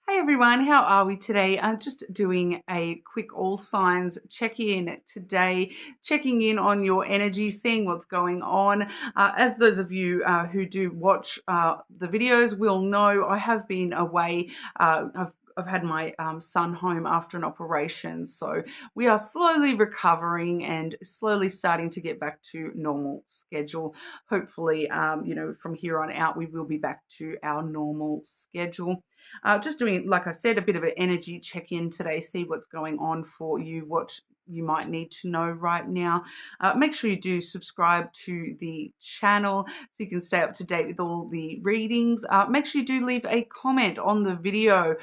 Hey everyone, how are we today? I'm just doing a quick all signs check-in today, checking in on your energy, seeing what's going on. As those of you who do watch the videos will know, I have been away. I've had my son home after an operation, so we are slowly recovering and slowly starting to get back to normal schedule. Hopefully, from here on out, we will be back to our normal schedule. Just doing, like I said, a bit of an energy check-in today, see what's going on for you, what you might need to know right now. Make sure you do subscribe to the channel so you can stay up to date with all the readings. Make sure you do leave a comment on the video.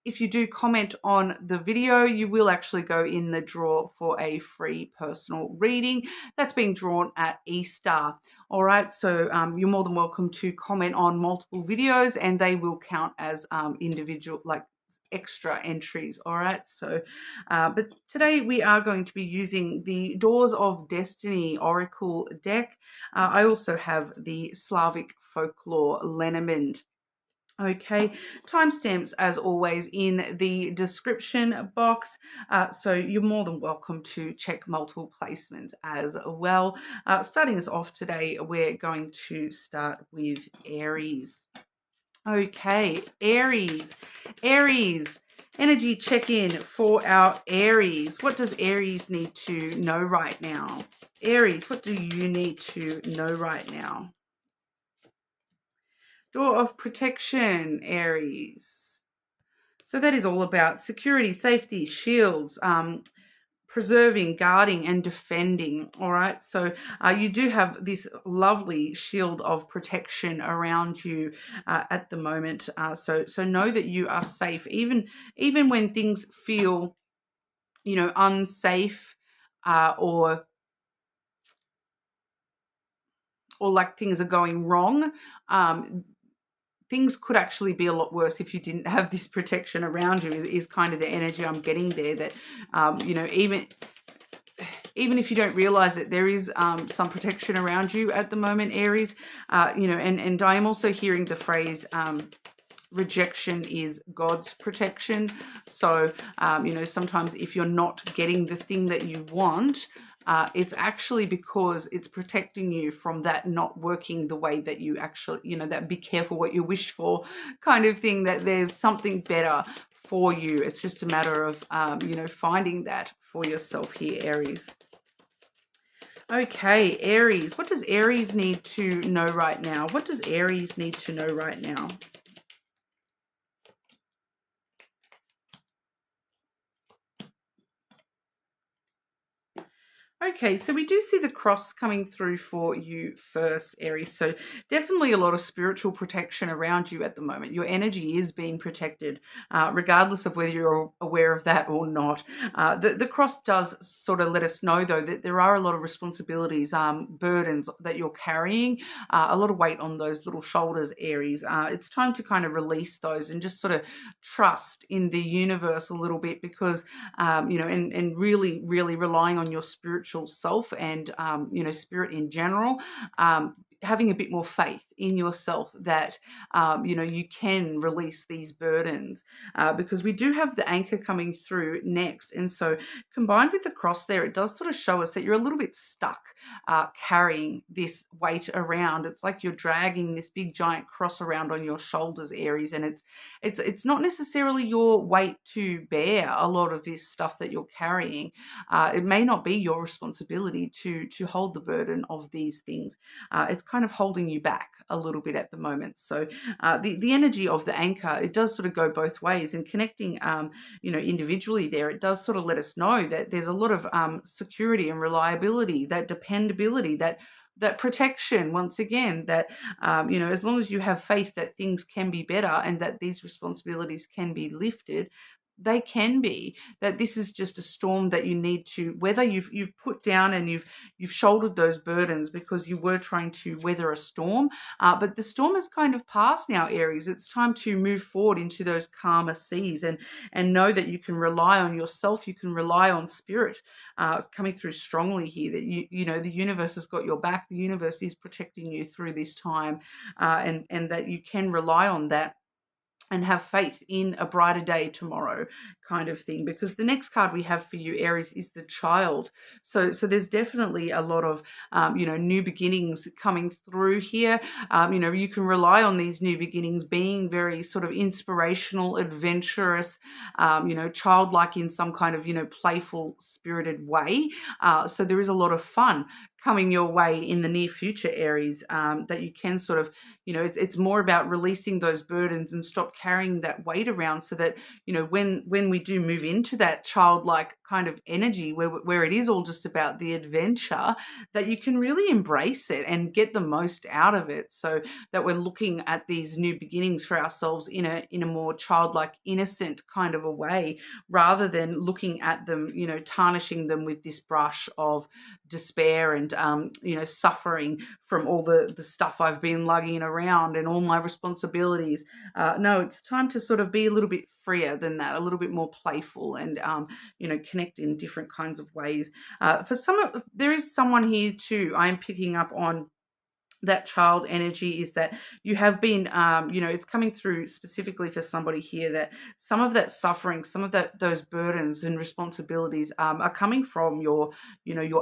If you do comment on the video, you will actually go in the draw for a free personal reading that's being drawn at Easter. All right, so you're more than welcome to comment on multiple videos and they will count as individual, like extra entries. All right, so but today we are going to be using the Doors of Destiny Oracle deck. I also have the Slavic Folklore Lenormand. Okay, timestamps as always in the description box, so you're more than welcome to check multiple placements as well. Starting us off today, we're going to start with Aries. Okay, Aries, energy check-in for our Aries. What does Aries need to know right now? Aries, what do you need to know right now? Door of Protection, Aries. So that is all about security, safety, shields, preserving, guarding, and defending. All right. So you do have this lovely shield of protection around you at the moment. So know that you are safe, even when things feel, unsafe, or like things are going wrong. Things could actually be a lot worse if you didn't have this protection around you, is kind of the energy I'm getting there, that, even if you don't realize it, there is some protection around you at the moment, Aries, and I am also hearing the phrase, rejection is God's protection. So, sometimes if you're not getting the thing that you want, it's actually because it's protecting you from that not working the way that you actually, that be careful what you wish for kind of thing, that there's something better for you. It's just a matter of, finding that for yourself here, Aries. Okay, Aries. What does Aries need to know right now? What does Aries need to know right now? Okay, so we do see the cross coming through for you first, Aries. So definitely a lot of spiritual protection around you at the moment. Your energy is being protected, regardless of whether you're aware of that or not. The cross does sort of let us know, though, that there are a lot of responsibilities, burdens that you're carrying, a lot of weight on those little shoulders, Aries. It's time to kind of release those and just sort of trust in the universe a little bit, because, and really, really relying on your spiritual self and, spirit in general, having a bit more faith in yourself that, you can release these burdens, because we do have the anchor coming through next. And so combined with the cross there, it does sort of show us that you're a little bit stuck carrying this weight around. It's like you're dragging this big giant cross around on your shoulders, Aries, and it's not necessarily your weight to bear a lot of this stuff that you're carrying. It may not be your responsibility to hold the burden of these things. It's kind of holding you back a little bit at the moment. So the energy of the anchor, it does sort of go both ways, and connecting, individually there, it does sort of let us know that there's a lot of security and reliability, that dependability, that protection, once again, that, as long as you have faith that things can be better and that these responsibilities can be lifted, they can be. That this is just a storm that you need to weather. You've put down and you've shouldered those burdens because you were trying to weather a storm, but the storm has kind of passed now, Aries. It's time to move forward into those calmer seas and know that you can rely on yourself. You can rely on spirit coming through strongly here, that the universe has got your back. The universe is protecting you through this time, and that you can rely on that. and have faith in a brighter day tomorrow, kind of thing. Because the next card we have for you, Aries, is the Child. So there's definitely a lot of new beginnings coming through here. You can rely on these new beginnings being very sort of inspirational, adventurous, childlike in some kind of playful, spirited way. So there is a lot of fun coming your way in the near future, Aries, that you can sort of, it's more about releasing those burdens and stop carrying that weight around, so that, when we do move into that childlike kind of energy where it is all just about the adventure, that you can really embrace it and get the most out of it, so that we're looking at these new beginnings for ourselves in a more childlike, innocent kind of a way, rather than looking at them, tarnishing them with this brush of despair and suffering from all the stuff I've been lugging around and all my responsibilities. No, it's time to sort of be a little bit freer than that, a little bit more playful, and connect in different kinds of ways. There is someone here too, I'm picking up on that child energy, is that you have been, it's coming through specifically for somebody here, that some of that suffering, some of those burdens and responsibilities are coming from your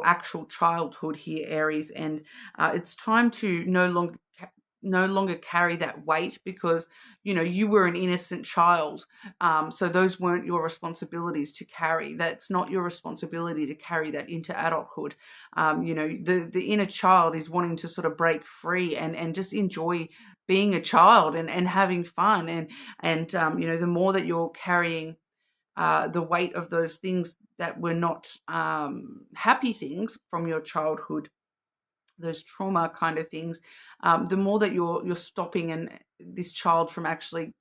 actual childhood here, Aries, and it's time to no longer carry that weight, because you were an innocent child, so those weren't your responsibilities to carry. That's not your responsibility to carry that into adulthood. The inner child is wanting to sort of break free and just enjoy being a child and having fun, and the more that you're carrying the weight of those things that were not happy things from your childhood, those trauma kind of things, the more that you're stopping this child from actually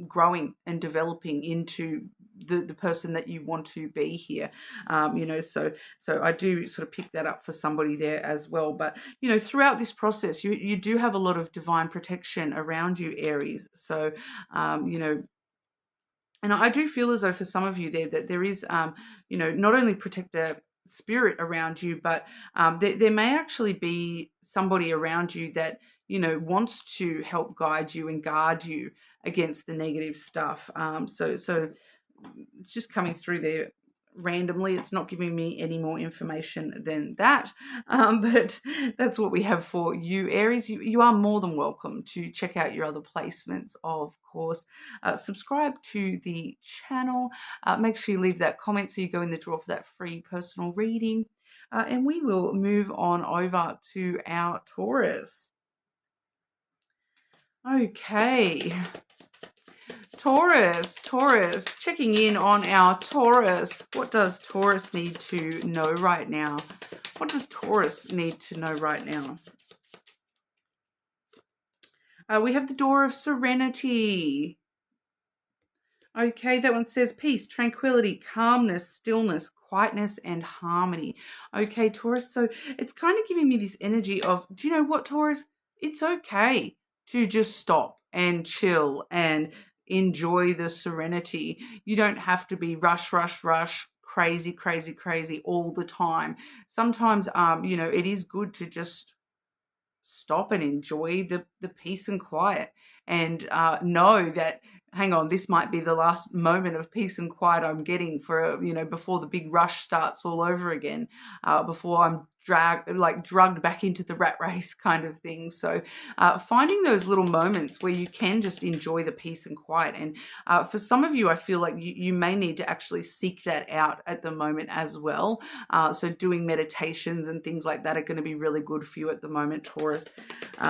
growing and developing into the person that you want to be here. So I do sort of pick that up for somebody there as well. But throughout this process, you do have a lot of divine protection around you, Aries. So and I do feel as though for some of you there that there is, not only protector spirit around you, but there may actually be somebody around you that, wants to help guide you and guard you against the negative stuff. So it's just coming through there randomly. It's not giving me any more information than that, but that's what we have for you, Aries. You are more than welcome to check out your other placements, of course. Subscribe to the channel. Make sure you leave that comment so you go in the draw for that free personal reading, and we will move on over to our Taurus. Okay, Taurus, checking in on our Taurus. What does Taurus need to know right now? What does Taurus need to know right now? We have the Door of Serenity. Okay, that one says peace, tranquility, calmness, stillness, quietness, and harmony. Okay, Taurus, so it's kind of giving me this energy of, do you know what, Taurus? It's okay to just stop and chill and enjoy the serenity. You don't have to be rush, crazy all the time. Sometimes, it is good to just stop and enjoy the peace and quiet, and know that, hang on, this might be the last moment of peace and quiet I'm getting for, before the big rush starts all over again, before I'm drugged back into the rat race kind of thing. So finding those little moments where you can just enjoy the peace and quiet. And for some of you, I feel like you may need to actually seek that out at the moment as well. So doing meditations and things like that are going to be really good for you at the moment, Taurus.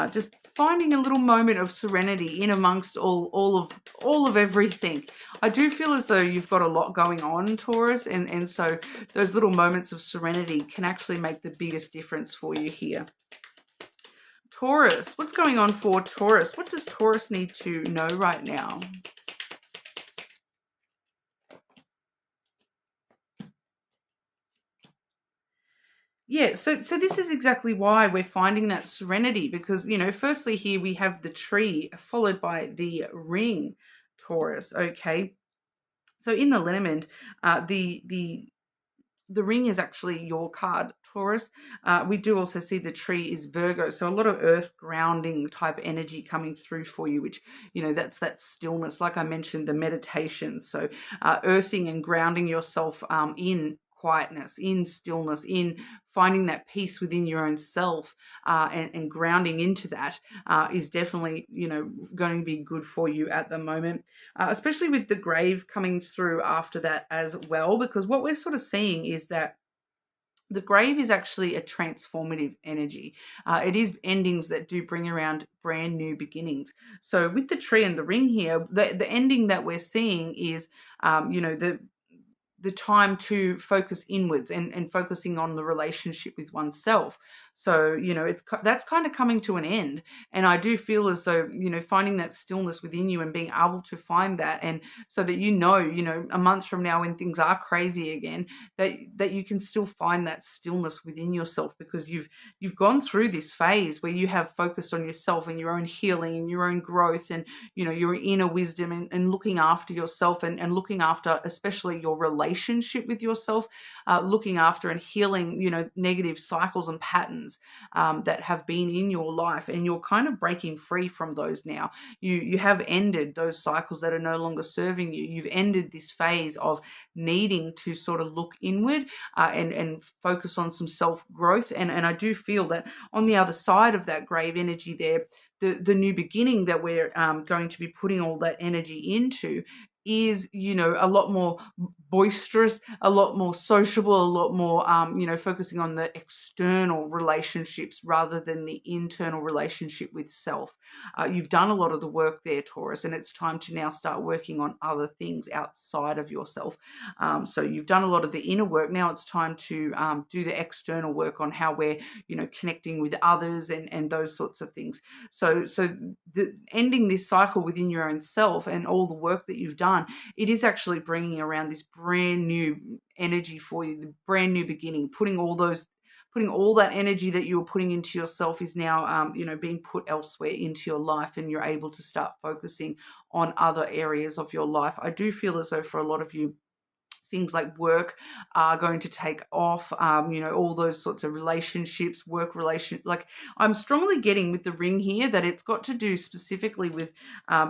Just finding a little moment of serenity in amongst all of everything. I do feel as though you've got a lot going on, Taurus, and so those little moments of serenity can actually make the biggest difference for you here. Taurus, what's going on for Taurus? What does Taurus need to know right now? Yeah, so this is exactly why we're finding that serenity, because, firstly here we have the tree followed by the ring, Taurus, okay? So in the Lenormand, the ring is actually your card, Taurus. We do also see the tree is Virgo, so a lot of earth grounding type energy coming through for you, which, you know, that's that stillness, like I mentioned, the meditation. So earthing and grounding yourself in quietness, in stillness, in finding that peace within your own self, and grounding into that is definitely, you know, going to be good for you at the moment, especially with the grave coming through after that as well, because what we're sort of seeing is that the grave is actually a transformative energy. It is endings that do bring around brand new beginnings. So with the tree and the ring here, the ending that we're seeing is, you know, the time to focus inwards and focusing on the relationship with oneself. So, you know, that's kind of coming to an end. And I do feel as though, you know, finding that stillness within you and being able to find that, and so that, you know, a month from now when things are crazy again, that you can still find that stillness within yourself, because you've gone through this phase where you have focused on yourself and your own healing and your own growth, and, you know, your inner wisdom, and looking after yourself, and looking after especially your relationship with yourself, looking after and healing, you know, negative cycles and patterns that have been in your life, and you're kind of breaking free from those now. You have ended those cycles that are no longer serving you. You've ended this phase of needing to sort of look inward, and focus on some self-growth. And I do feel that on the other side of that grave energy there, the new beginning that we're going to be putting all that energy into is, you know, a lot more boisterous, a lot more sociable, a lot more, you know, focusing on the external relationships rather than the internal relationship with self. You've done a lot of the work there, Taurus, and it's time to now start working on other things outside of yourself. So you've done a lot of the inner work. Now it's time to do the external work on how we're, you know, connecting with others, and those sorts of things. So ending this cycle within your own self and all the work that you've done, it is actually bringing around this brand new energy for you, the brand new beginning. Putting all that energy that you were putting into yourself is now, you know, being put elsewhere into your life, and you're able to start focusing on other areas of your life. I do feel as though for a lot of you, things like work are going to take off, you know, all those sorts of relationships, like I'm strongly getting with the ring here that it's got to do specifically with,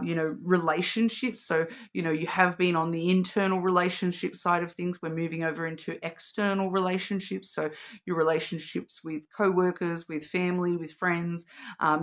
you know, relationships. So, you know, you have been on the internal relationship side of things. We're moving over into external relationships. So your relationships with co-workers, with family, with friends,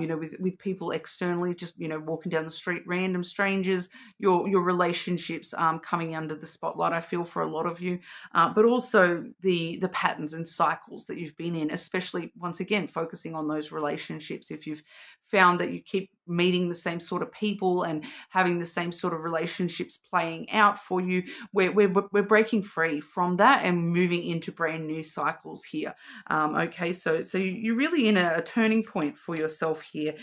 you know, with people externally, just, you know, walking down the street, random strangers, your relationships coming under the spotlight, I feel, for a lot of you, but also the patterns and cycles that you've been in, especially, once again, focusing on those relationships. If you've found that you keep meeting the same sort of people and having the same sort of relationships playing out for you, we're breaking free from that and moving into brand new cycles here. Okay, so you're really in a turning point for yourself here,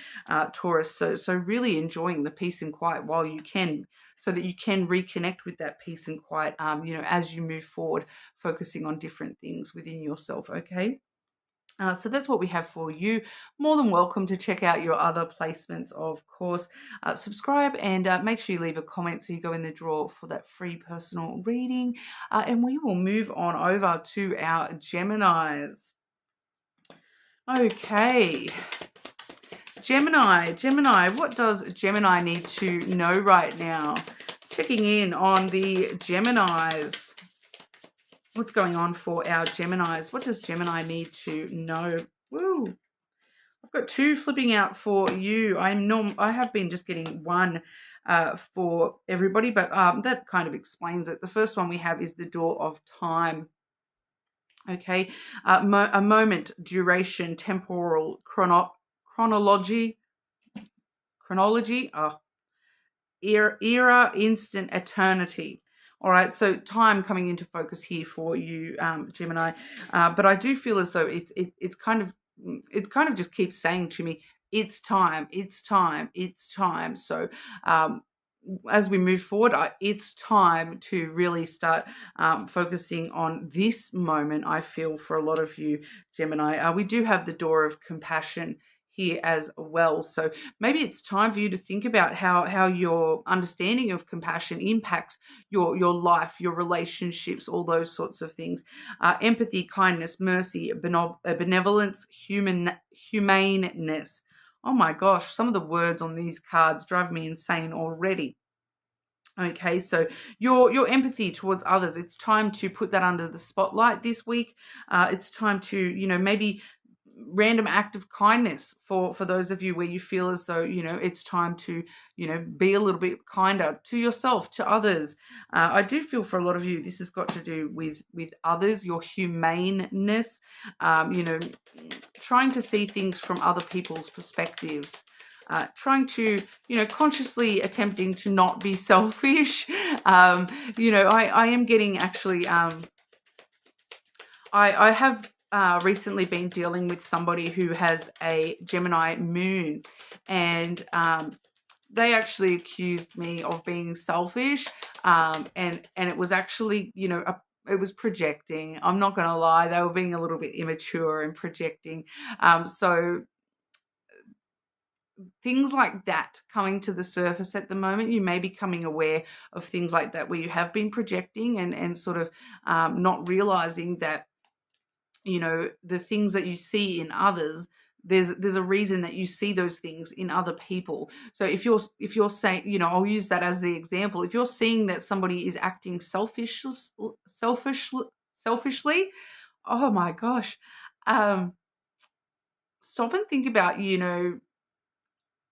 Taurus. So really enjoying the peace and quiet while you can, so that you can reconnect with that peace and quiet, you know, as you move forward, focusing on different things within yourself, okay? So that's what we have for you. More than welcome to check out your other placements, of course. Subscribe, and make sure you leave a comment so you go in the draw for that free personal reading. And we will move on over to our Geminis. Okay. Gemini, what does Gemini need to know right now? Checking in on the Geminis. What's going on for our Geminis? What does Gemini need to know? Woo! I've got two flipping out for you. I have been just getting one for everybody, but that kind of explains it. The first one we have is the Door of Time. Okay, a moment, duration, temporal, chronology, era, instant, eternity. All right, so time coming into focus here for you, Gemini. But I do feel as though it's kind of just keeps saying to me, it's time, it's time, it's time. So as we move forward, it's time to really start focusing on this moment, I feel, for a lot of you, Gemini. We do have the Door of Compassion here as well. So maybe it's time for you to think about how your understanding of compassion impacts your life, your relationships, all those sorts of things. Empathy, kindness, mercy, benevolence, humaneness. Oh my gosh, some of the words on these cards drive me insane already. Okay, so your empathy towards others, it's time to put that under the spotlight this week. It's time to, maybe random act of kindness for those of you where you feel as though, it's time to, be a little bit kinder to yourself, to others. I do feel for a lot of you, this has got to do with others, your humaneness, trying to see things from other people's perspectives. Trying to, consciously attempting to not be selfish. I am getting actually, I have recently been dealing with somebody who has a Gemini moon, and they actually accused me of being selfish, and it was actually, it was projecting. I'm not going to lie, they were being a little bit immature and projecting. So things like that coming to the surface at the moment, you may be becoming aware of things like that where you have been projecting and sort of not realizing that, the things that you see in others, there's a reason that you see those things in other people. So if you're saying, I'll use that as the example. If you're seeing that somebody is acting selfishly, oh my gosh, stop and think about,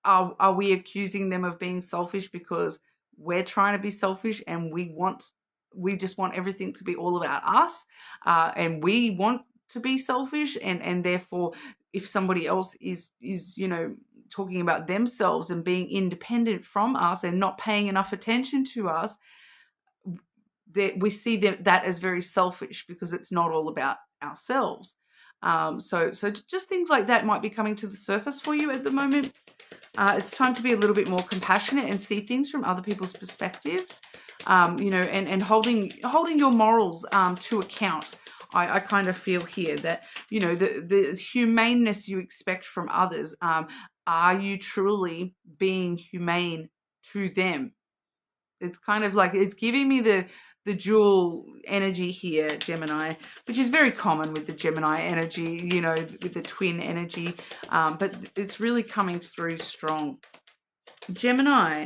are we accusing them of being selfish because we're trying to be selfish and we just want everything to be all about us, and we want to be selfish, and therefore if somebody else is talking about themselves and being independent from us and not paying enough attention to us, we see that as very selfish because it's not all about ourselves. So just things like that might be coming to the surface for you at the moment. It's time to be a little bit more compassionate and see things from other people's perspectives, and holding your morals to account. I kind of feel here that, the humaneness you expect from others, are you truly being humane to them? It's kind of like it's giving me the dual energy here, Gemini, which is very common with the Gemini energy, with the twin energy, but it's really coming through strong. Gemini,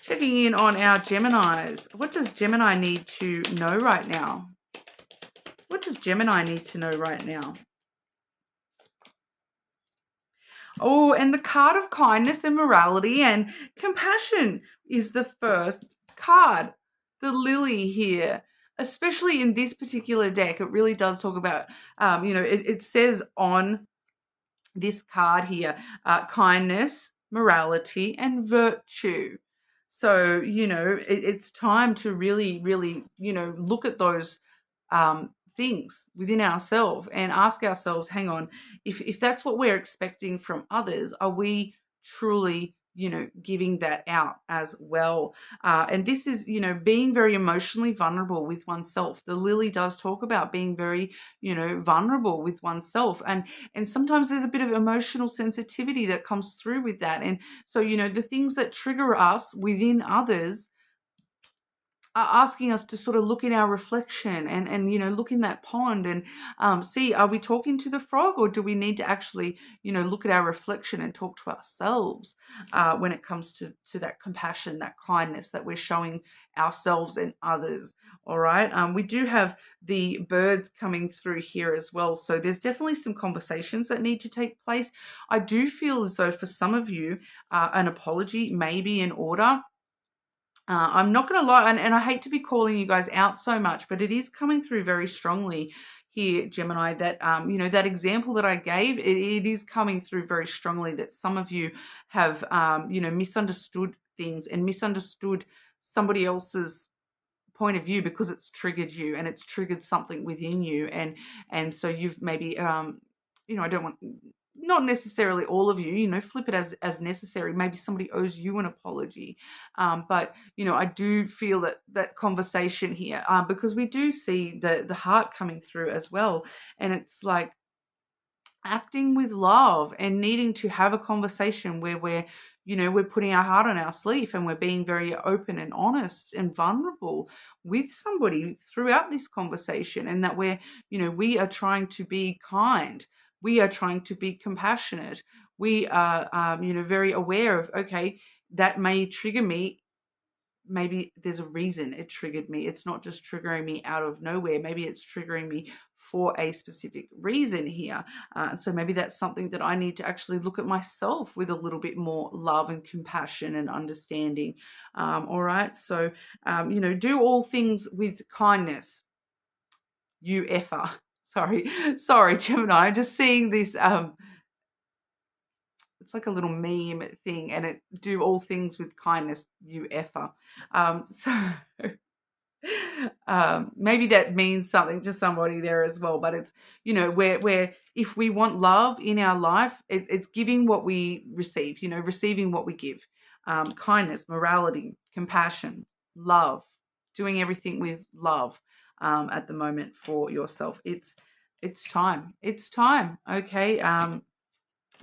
checking in on our Geminis. What does Gemini need to know right now? What does Gemini need to know right now? Oh, and the card of kindness and morality and compassion is the first card. The lily here, especially in this particular deck, it really does talk about, it says on this card here, kindness, morality, and virtue. So, it's time to really, really, look at those things within ourselves and ask ourselves, hang on, if that's what we're expecting from others, are we truly, giving that out as well? And this is, being very emotionally vulnerable with oneself. The lily does talk about being very, vulnerable with oneself. And sometimes there's a bit of emotional sensitivity that comes through with that. And so, the things that trigger us within others are asking us to sort of look in our reflection and look in that pond and see, are we talking to the frog, or do we need to actually look at our reflection and talk to ourselves when it comes to that compassion, that kindness that we're showing ourselves and others? All right, we do have the birds coming through here as well, so there's definitely some conversations that need to take place. I do feel as though for some of you an apology may be in order. I'm not going to lie, and I hate to be calling you guys out so much, but it is coming through very strongly here, Gemini, that, that example that I gave, it is coming through very strongly that some of you have, misunderstood things and misunderstood somebody else's point of view because it's triggered you and it's triggered something within you. And so you've maybe, I don't want... not necessarily all of you, flip it as necessary. Maybe somebody owes you an apology. But, I do feel that conversation here, because we do see the heart coming through as well. And it's like, acting with love and needing to have a conversation where we're putting our heart on our sleeve and we're being very open and honest and vulnerable with somebody throughout this conversation, and that we are trying to be kind. We are trying to be compassionate. We are, very aware of, okay, that may trigger me. Maybe there's a reason it triggered me. It's not just triggering me out of nowhere. Maybe it's triggering me for a specific reason here. So maybe that's something that I need to actually look at myself with a little bit more love and compassion and understanding. All right. So, do all things with kindness. You effer. Sorry, Gemini. I'm just seeing this. It's like a little meme thing, and it do all things with kindness, you effer. So maybe that means something to somebody there as well. But it's, where if we want love in our life, it's giving what we receive, receiving what we give. Kindness, morality, compassion, love, doing everything with love at the moment for yourself. It's time. It's time. Okay.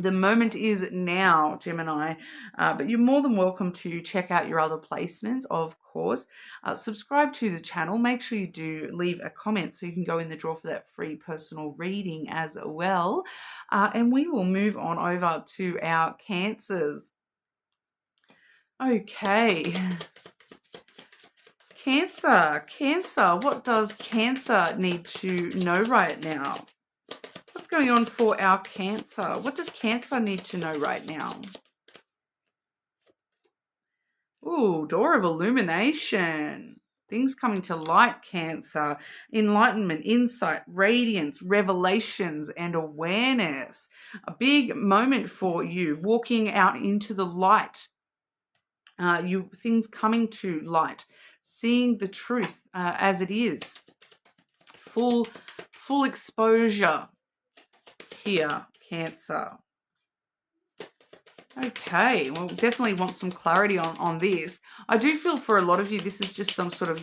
The moment is now, Gemini, but you're more than welcome to check out your other placements, of course. Subscribe to the channel. Make sure you do leave a comment so you can go in the draw for that free personal reading as well. And we will move on over to our Cancers. Okay. Cancer. What does Cancer need to know right now? What's going on for our Cancer? What does Cancer need to know right now? Ooh, Door of Illumination. Things coming to light, Cancer. Enlightenment, insight, radiance, revelations, and awareness. A big moment for you, walking out into the light. Things coming to light. Seeing the truth as it is. Full exposure here, Cancer. Okay, well, definitely want some clarity on this. I do feel for a lot of you, this is just some sort of,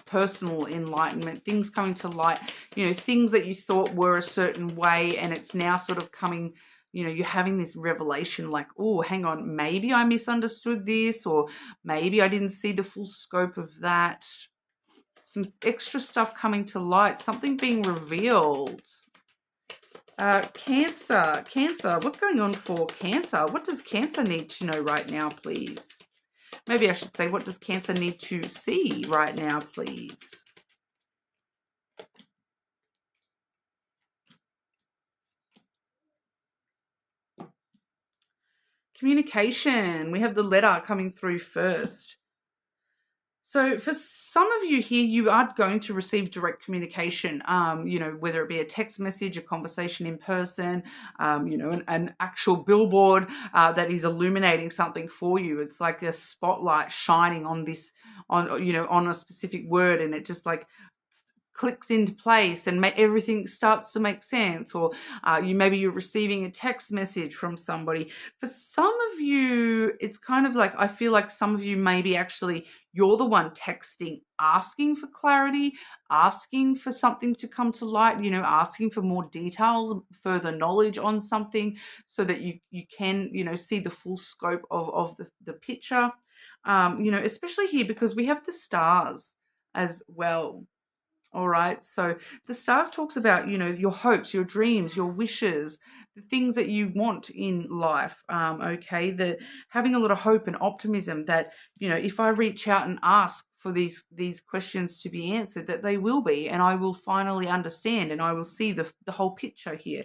personal enlightenment, things coming to light, things that you thought were a certain way, and it's now sort of coming, you're having this revelation like, oh, hang on, maybe I misunderstood this, or maybe I didn't see the full scope of that. Some extra stuff coming to light, something being revealed. Cancer, what's going on for Cancer? What does Cancer need to know right now, please? Maybe I should say, what does Cancer need to see right now, please? Communication. We have the letter coming through first. So for some of you here, you are going to receive direct communication, whether it be a text message, a conversation in person, an actual billboard that is illuminating something for you. It's like a spotlight shining on on a specific word, and it just like clicks into place and everything starts to make sense. Or maybe you're receiving a text message from somebody. For some of you, it's kind of like, I feel like some of you maybe actually you're the one texting, asking for clarity, asking for something to come to light, asking for more details, further knowledge on something, so that you can, see the full scope of the picture. Especially here because we have the stars as well. All right. So the stars talks about, your hopes, your dreams, your wishes, the things that you want in life. Okay. The having a lot of hope and optimism that, if I reach out and ask for these questions to be answered, that they will be, and I will finally understand, and I will see the whole picture here.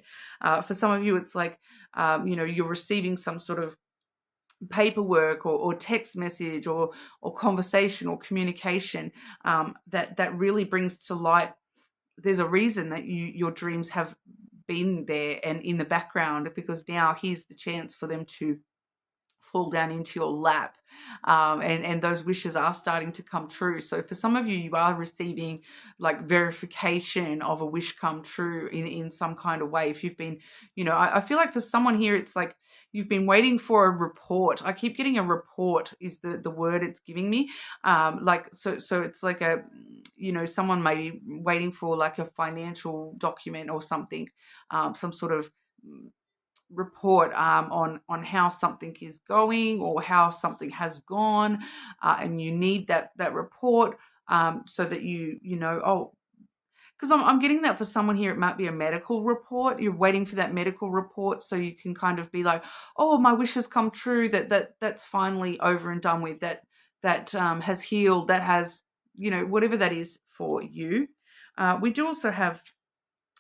For some of you, it's like, you're receiving some sort of paperwork or text message or conversation or communication that really brings to light. There's a reason that your dreams have been there and in the background, because now here's the chance for them to fall down into your lap, and those wishes are starting to come true. So for some of you, you are receiving like verification of a wish come true in some kind of way. If you've been, I feel like for someone here, it's like you've been waiting for a report. I keep getting a report is the word it's giving me. So it's like a, someone may be waiting for like a financial document or something, some sort of report on how something is going or how something has gone, and you need that report, so that you know, oh, because I'm getting that for someone here, it might be a medical report. You're waiting for that medical report so you can kind of be like, oh, my wish has come true, that's finally over and done with, that has healed, that has, you know, whatever that is for you. We do also have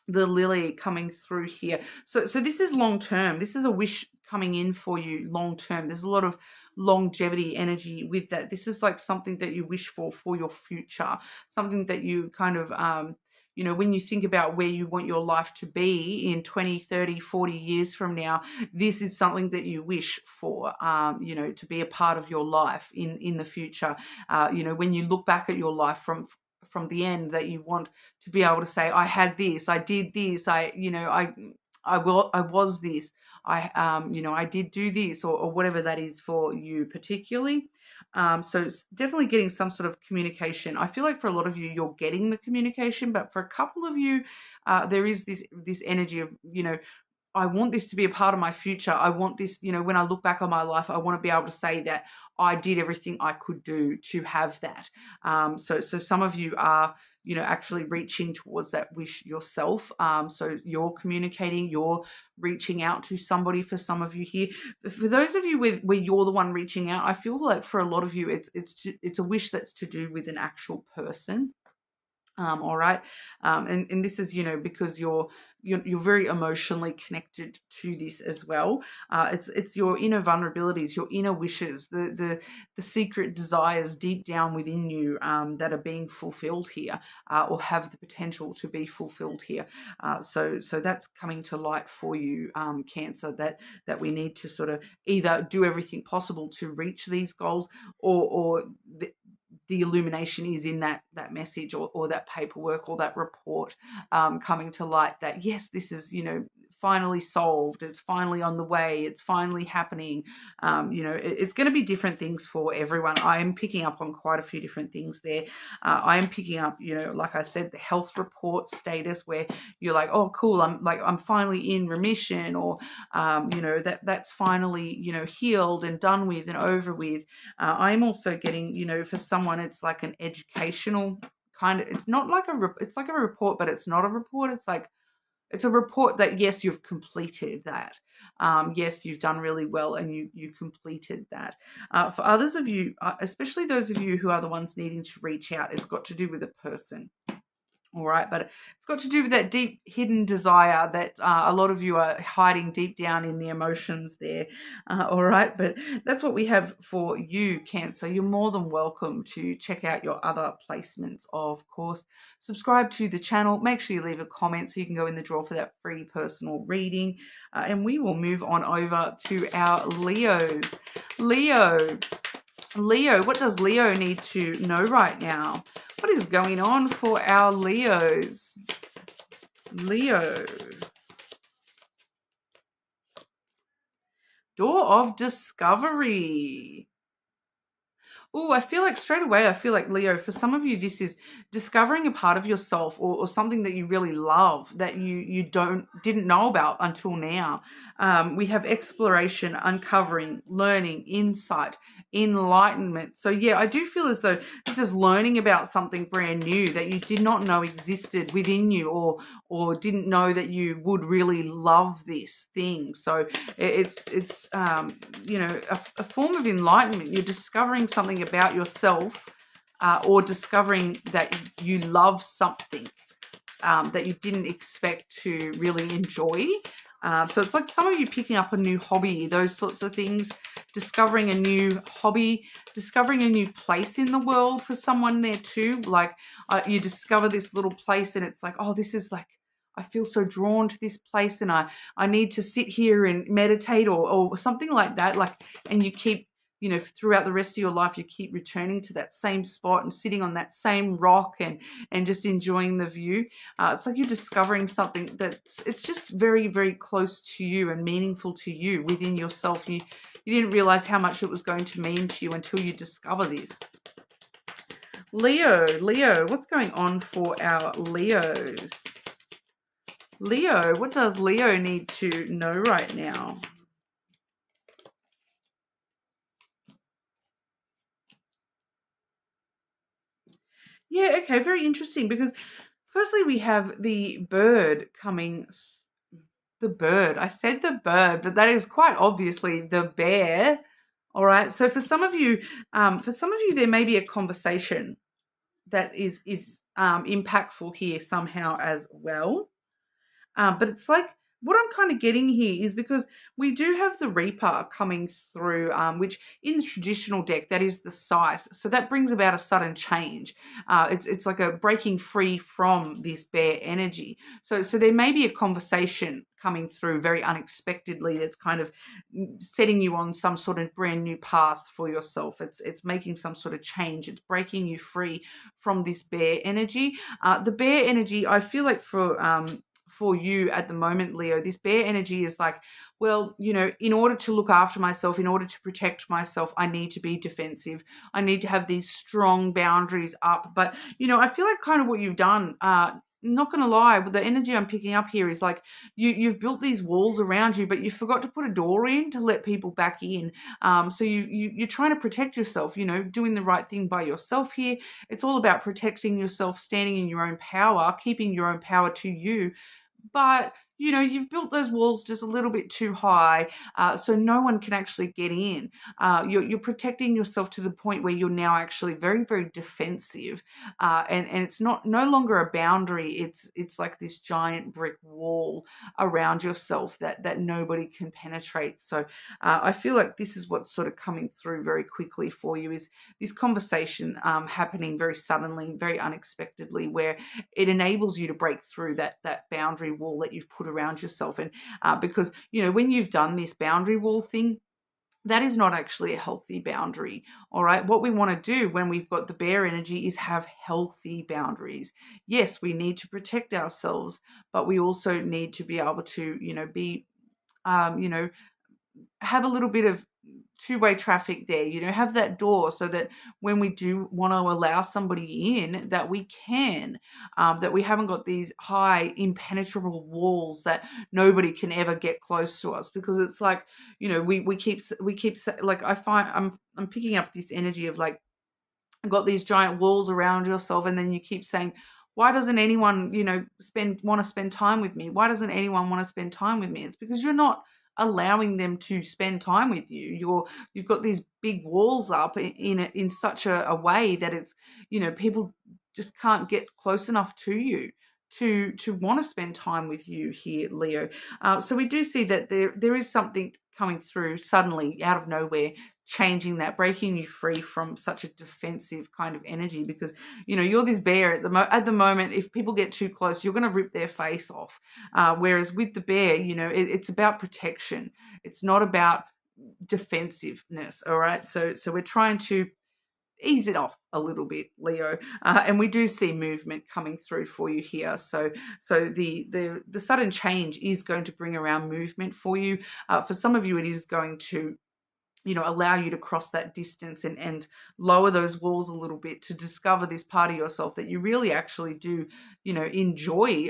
the lily coming through here. So this is long term. This is a wish coming in for you long term. There's a lot of longevity energy with that. This is like something that you wish for your future, something that you kind of, you know, when you think about where you want your life to be in 20, 30, 40 years from now, this is something that you wish for, you know, to be a part of your life in the future. You know, when you look back at your life from the end, that you want to be able to say, I had this, I did this, you know, I was this, you know, I did do this, or whatever that is for you particularly. So it's definitely getting some sort of communication. I feel like for a lot of you, you're getting the communication, but for a couple of you, there is this energy of, you know, I want this to be a part of my future. I want this, you know, when I look back on my life, I want to be able to say that I did everything I could do to have that. So some of you are, you know, actually reaching towards that wish yourself. So you're communicating, you're reaching out to somebody for some of you here. For those of you where you're the one reaching out, I feel like for a lot of you, it's a wish that's to do with an actual person. All right. And this is, you know, because you're very emotionally connected to this as well. It's your inner vulnerabilities, your inner wishes, the secret desires deep down within you, that are being fulfilled here, or have the potential to be fulfilled here. So that's coming to light for you, Cancer, that we need to sort of either do everything possible to reach these goals, or the illumination is in that message, or that paperwork, or that report, coming to light, that yes, this is, you know, finally solved, it's finally on the way, it's finally happening. You know, it's going to be different things for everyone. I am picking up on quite a few different things there. I am picking up, you know, like I said, the health report status, where you're like, oh cool, I'm finally in remission, or you know, that's finally, you know, healed and done with and over with. I'm also getting, you know, for someone, it's like an educational kind of, it's not like it's like a report, but it's not a report. It's like, it's a report that, yes, you've completed that. Yes, you've done really well, and you completed that. For others of you, especially those of you who are the ones needing to reach out, it's got to do with a person. All right, but it's got to do with that deep hidden desire that a lot of you are hiding deep down in the emotions there. All right, but that's what we have for you, Cancer. You're more than welcome to check out your other placements, of course. Subscribe to the channel. Make sure you leave a comment so you can go in the draw for that free personal reading. And we will move on over to our Leos. Leo, what does Leo need to know right now? What is going on for our Leos? Leo. Door of Discovery. Oh, I feel like straight away, Leo, for some of you, this is discovering a part of yourself, or something that you really love that you didn't know about until now. We have exploration, uncovering, learning, insight, enlightenment. So yeah, I do feel as though this is learning about something brand new that you did not know existed within you, or didn't know that you would really love this thing. So it's you know, a form of enlightenment. You're discovering something about yourself, or discovering that you love something that you didn't expect to really enjoy. So it's like some of you picking up a new hobby, those sorts of things, discovering a new hobby, discovering a new place in the world for someone there too. Like you discover this little place, and it's like, oh, this is like, I feel so drawn to this place, and I need to sit here and meditate, or something like that. Like, and you keep, you know, throughout the rest of your life, you keep returning to that same spot and sitting on that same rock and just enjoying the view. It's like you're discovering something that it's just very, very close to you and meaningful to you within yourself. You didn't realize how much it was going to mean to you until you discover this. Leo, what's going on for our Leos? Leo, what does Leo need to know right now? Yeah, okay, very interesting, because firstly we have the bird coming. The bird. I said the bird, but that is quite obviously the bear. All right. So for some of you, there may be a conversation that is impactful here somehow as well. But it's like what I'm kind of getting here is because we do have the Reaper coming through, which in the traditional deck, that is the scythe. So that brings about a sudden change. It's like a breaking free from this bear energy. So there may be a conversation coming through very unexpectedly that's kind of setting you on some sort of brand new path for yourself. It's making some sort of change. It's breaking you free from this bear energy. The bear energy, I feel like for you at the moment, Leo, this bear energy is like, well, in order to look after myself, in order to protect myself, I need to be defensive. I need to have these strong boundaries up. But, I feel like kind of what you've done, not going to lie, but the energy I'm picking up here is like you've built these walls around you, but you forgot to put a door in to let people back in. So you're trying to protect yourself, doing the right thing by yourself here. It's all about protecting yourself, standing in your own power, keeping your own power to you. But you've built those walls just a little bit too high, so no one can actually get in. You're protecting yourself to the point where you're now actually very, very defensive, and it's no longer a boundary. It's like this giant brick wall around yourself that nobody can penetrate. So I feel like this is what's sort of coming through very quickly for you, is this conversation happening very suddenly, very unexpectedly, where it enables you to break through that boundary wall that you've put around yourself. And because when you've done this boundary wall thing, that is not actually a healthy boundary. All right, what we want to do when we've got the bear energy is have healthy boundaries. Yes, we need to protect ourselves, but we also need to be able to be have a little bit of two-way traffic there, have that door, so that when we do want to allow somebody in, that we can, that we haven't got these high impenetrable walls that nobody can ever get close to us. Because it's like, we keep like, I find I'm picking up this energy of like, got these giant walls around yourself, and then you keep saying, why doesn't anyone want to spend time with me? Why doesn't anyone want to spend time with me? It's because you're not allowing them to spend time with you. You've got these big walls up in such a way that it's people just can't get close enough to you to want to spend time with you here, Leo. So we do see that there is something coming through suddenly out of nowhere, changing that, breaking you free from such a defensive kind of energy. Because you're this bear at the moment. If people get too close, you're going to rip their face off. Whereas with the bear, it's about protection. It's not about defensive-ness. All right, so we're trying to ease it off a little bit, Leo, and we do see movement coming through for you here. So the sudden change is going to bring around movement for you. For some of you, it is going to allow you to cross that distance and lower those walls a little bit, to discover this part of yourself that you really actually do, enjoy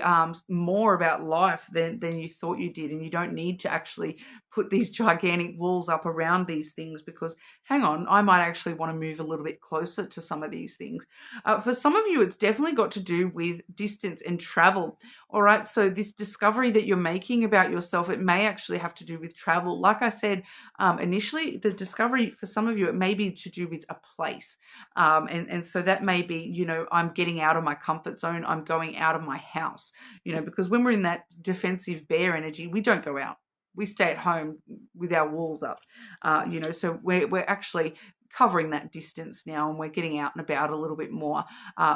more about life than you thought you did. And you don't need to actually put these gigantic walls up around these things, because hang on, I might actually want to move a little bit closer to some of these things. For some of you, it's definitely got to do with distance and travel. All right, so this discovery that you're making about yourself, it may actually have to do with travel. Like I said, initially, the discovery for some of you, it may be to do with a place. And so that may be, I'm getting out of my comfort zone. I'm going out of my house, because when we're in that defensive bear energy, we don't go out. We stay at home with our walls up, so we're actually covering that distance now, and we're getting out and about a little bit more.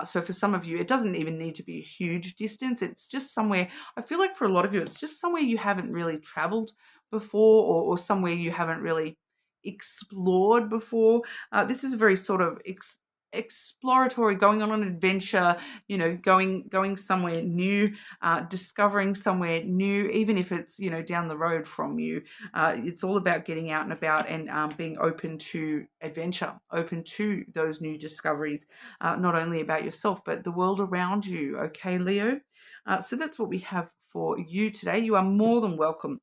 So for some of you, it doesn't even need to be a huge distance. It's just somewhere, I feel like for a lot of you, it's just somewhere you haven't really traveled before, or somewhere you haven't really explored before. This is a very sort of exploratory, going on an adventure, going somewhere new, discovering somewhere new, even if it's down the road from you. It's all about getting out and about, and being open to adventure, open to those new discoveries, not only about yourself but the world around you. Okay, Leo. So that's what we have for you today. You are more than welcome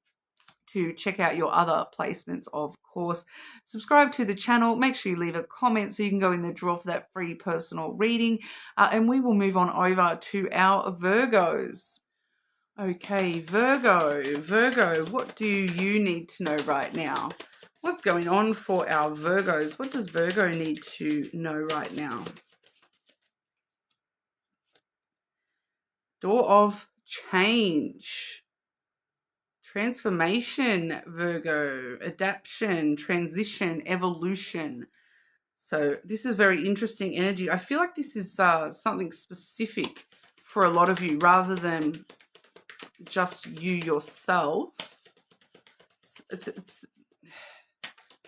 to check out your other placements, of course. Subscribe to the channel. Make sure you leave a comment so you can go in the draw for that free personal reading. And we will move on over to our Virgos. Okay, Virgo, what do you need to know right now? What's going on for our Virgos? What does Virgo need to know right now? Door of change. Transformation, Virgo, adaptation, transition, evolution. So this is very interesting energy. I feel like this is something specific for a lot of you rather than just you yourself. It's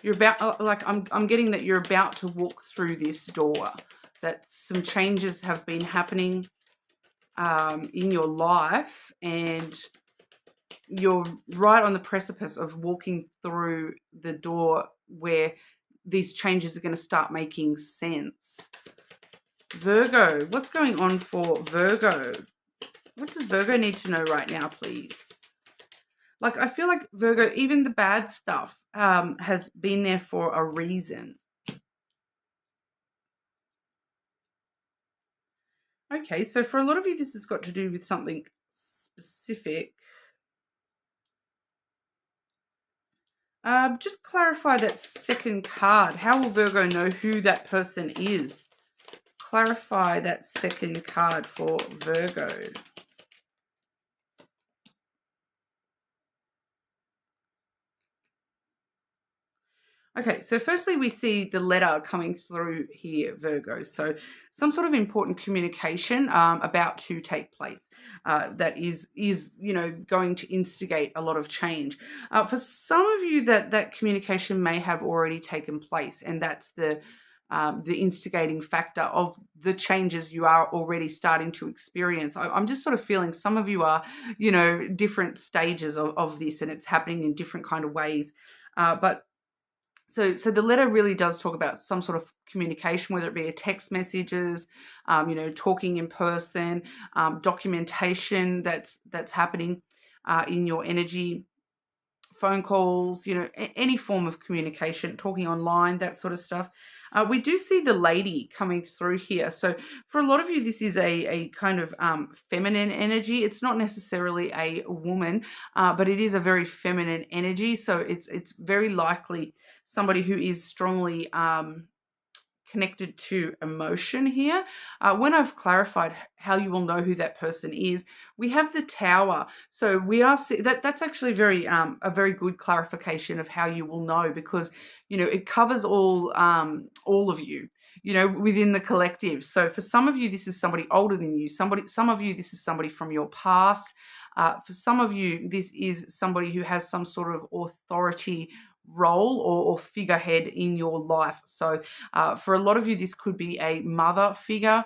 you're about, like, I'm getting that you're about to walk through this door, that some changes have been happening in your life, and you're right on the precipice of walking through the door where these changes are going to start making sense. Virgo, what's going on for Virgo? What does Virgo need to know right now, please? Like, I feel like Virgo, even the bad stuff has been there for a reason. Okay, so for a lot of you, this has got to do with something specific. Just clarify that second card. How will Virgo know who that person is? Clarify that second card for Virgo. Okay, so firstly, we see the letter coming through here, Virgo. So some sort of important communication about to take place that is going to instigate a lot of change. For some of you, that communication may have already taken place, and that's the instigating factor of the changes you are already starting to experience. I'm just sort of feeling some of you are, different stages of this, and it's happening in different kind of ways. But so the letter really does talk about some sort of communication, whether it be a text messages, talking in person, documentation that's happening in your energy, phone calls, any form of communication, talking online, that sort of stuff. We do see the lady coming through here. So for a lot of you, this is a kind of feminine energy. It's not necessarily a woman, but it is a very feminine energy. So it's very likely somebody who is strongly connected to emotion here. When I've clarified how you will know who that person is, we have the Tower. So we are that's actually a very good clarification of how you will know, because it covers all of you, within the collective. So for some of you, this is somebody older than you. Some of you, this is somebody from your past. For some of you, this is somebody who has some sort of authority role or figurehead in your life. So for a lot of you, this could be a mother figure.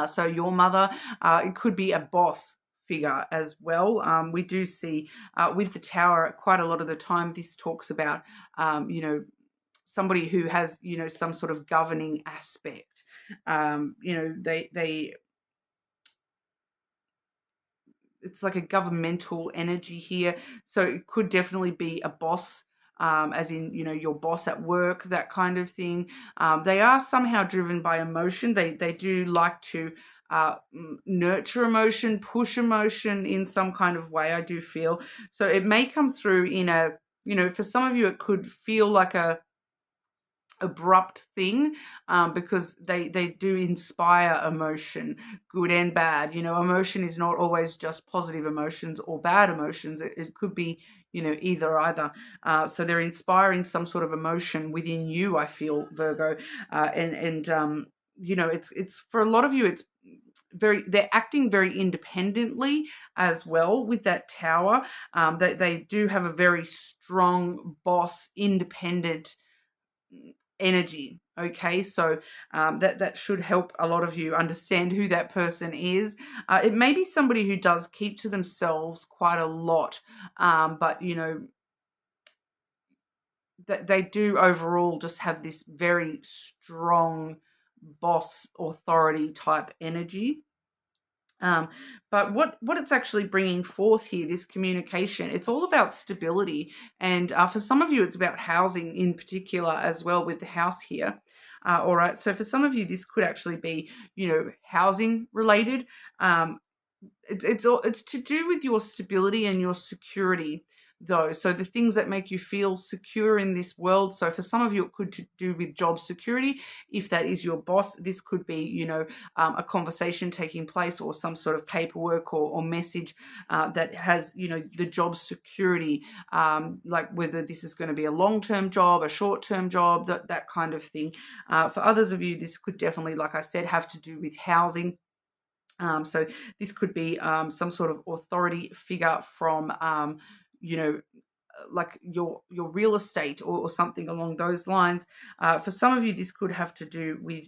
So your mother, it could be a boss figure as well. We do see with the Tower, quite a lot of the time, this talks about, somebody who has, some sort of governing aspect. It's like a governmental energy here. So it could definitely be a boss, as in, your boss at work, that kind of thing. They are somehow driven by emotion. They do like to nurture emotion, push emotion in some kind of way, I do feel. So it may come through in a, for some of you, it could feel like a abrupt thing, because they do inspire emotion, good and bad. Emotion is not always just positive emotions or bad emotions. It could be, either. So they're inspiring some sort of emotion within you, I feel, Virgo. It's for a lot of you, it's they're acting very independently as well with that Tower. They do have a very strong boss, independent energy. Okay, so that should help a lot of you understand who that person is. It may be somebody who does keep to themselves quite a lot, but that they do overall just have this very strong boss authority type energy. But what it's actually bringing forth here, this communication, it's all about stability. And for some of you, it's about housing in particular as well, with the house here. All right. So for some of you, this could actually be, housing related. Um, it's to do with your stability and your security, though. So the things that make you feel secure in this world. So for some of you, it could to do with job security. If that is your boss, this could be, a conversation taking place, or some sort of paperwork or message that has, the job security, like whether this is going to be a long-term job, a short-term job, that kind of thing. For others of you, this could definitely, like I said, have to do with housing. So this could be some sort of authority figure from, like your real estate, or something along those lines. For some of you, this could have to do with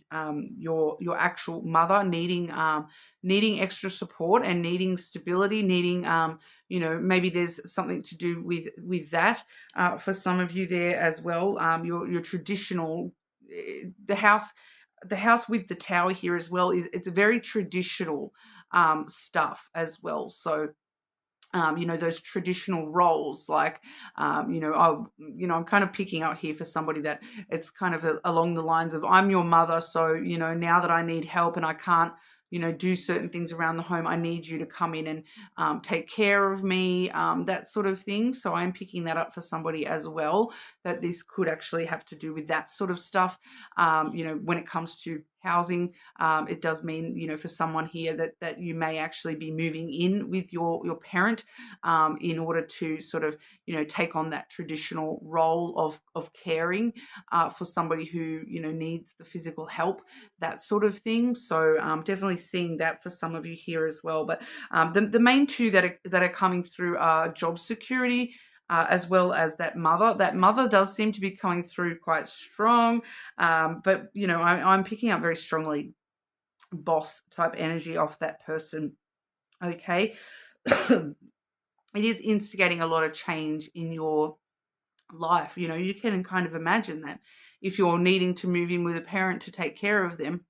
your actual mother needing extra support and needing stability, needing maybe there's something to do with that. For some of you there as well, your traditional, the house. The house with the tower here as well, it's a very traditional stuff as well. So those traditional roles, like, I'm kind of picking out here for somebody that it's kind of along the lines of, I'm your mother, so, now that I need help and I can't, do certain things around the home, I need you to come in and take care of me, that sort of thing. So I'm picking that up for somebody as well, that this could actually have to do with that sort of stuff. When it comes to housing, it does mean, for someone here that you may actually be moving in with your parent, in order to sort of, take on that traditional role of caring for somebody who, needs the physical help, that sort of thing. So definitely seeing that for some of you here as well. But the main two that are coming through are job security, as well as that mother. That mother does seem to be coming through quite strong, but I'm picking up very strongly boss type energy off that person. Okay. It is instigating a lot of change in your life. You can kind of imagine that if you're needing to move in with a parent to take care of them,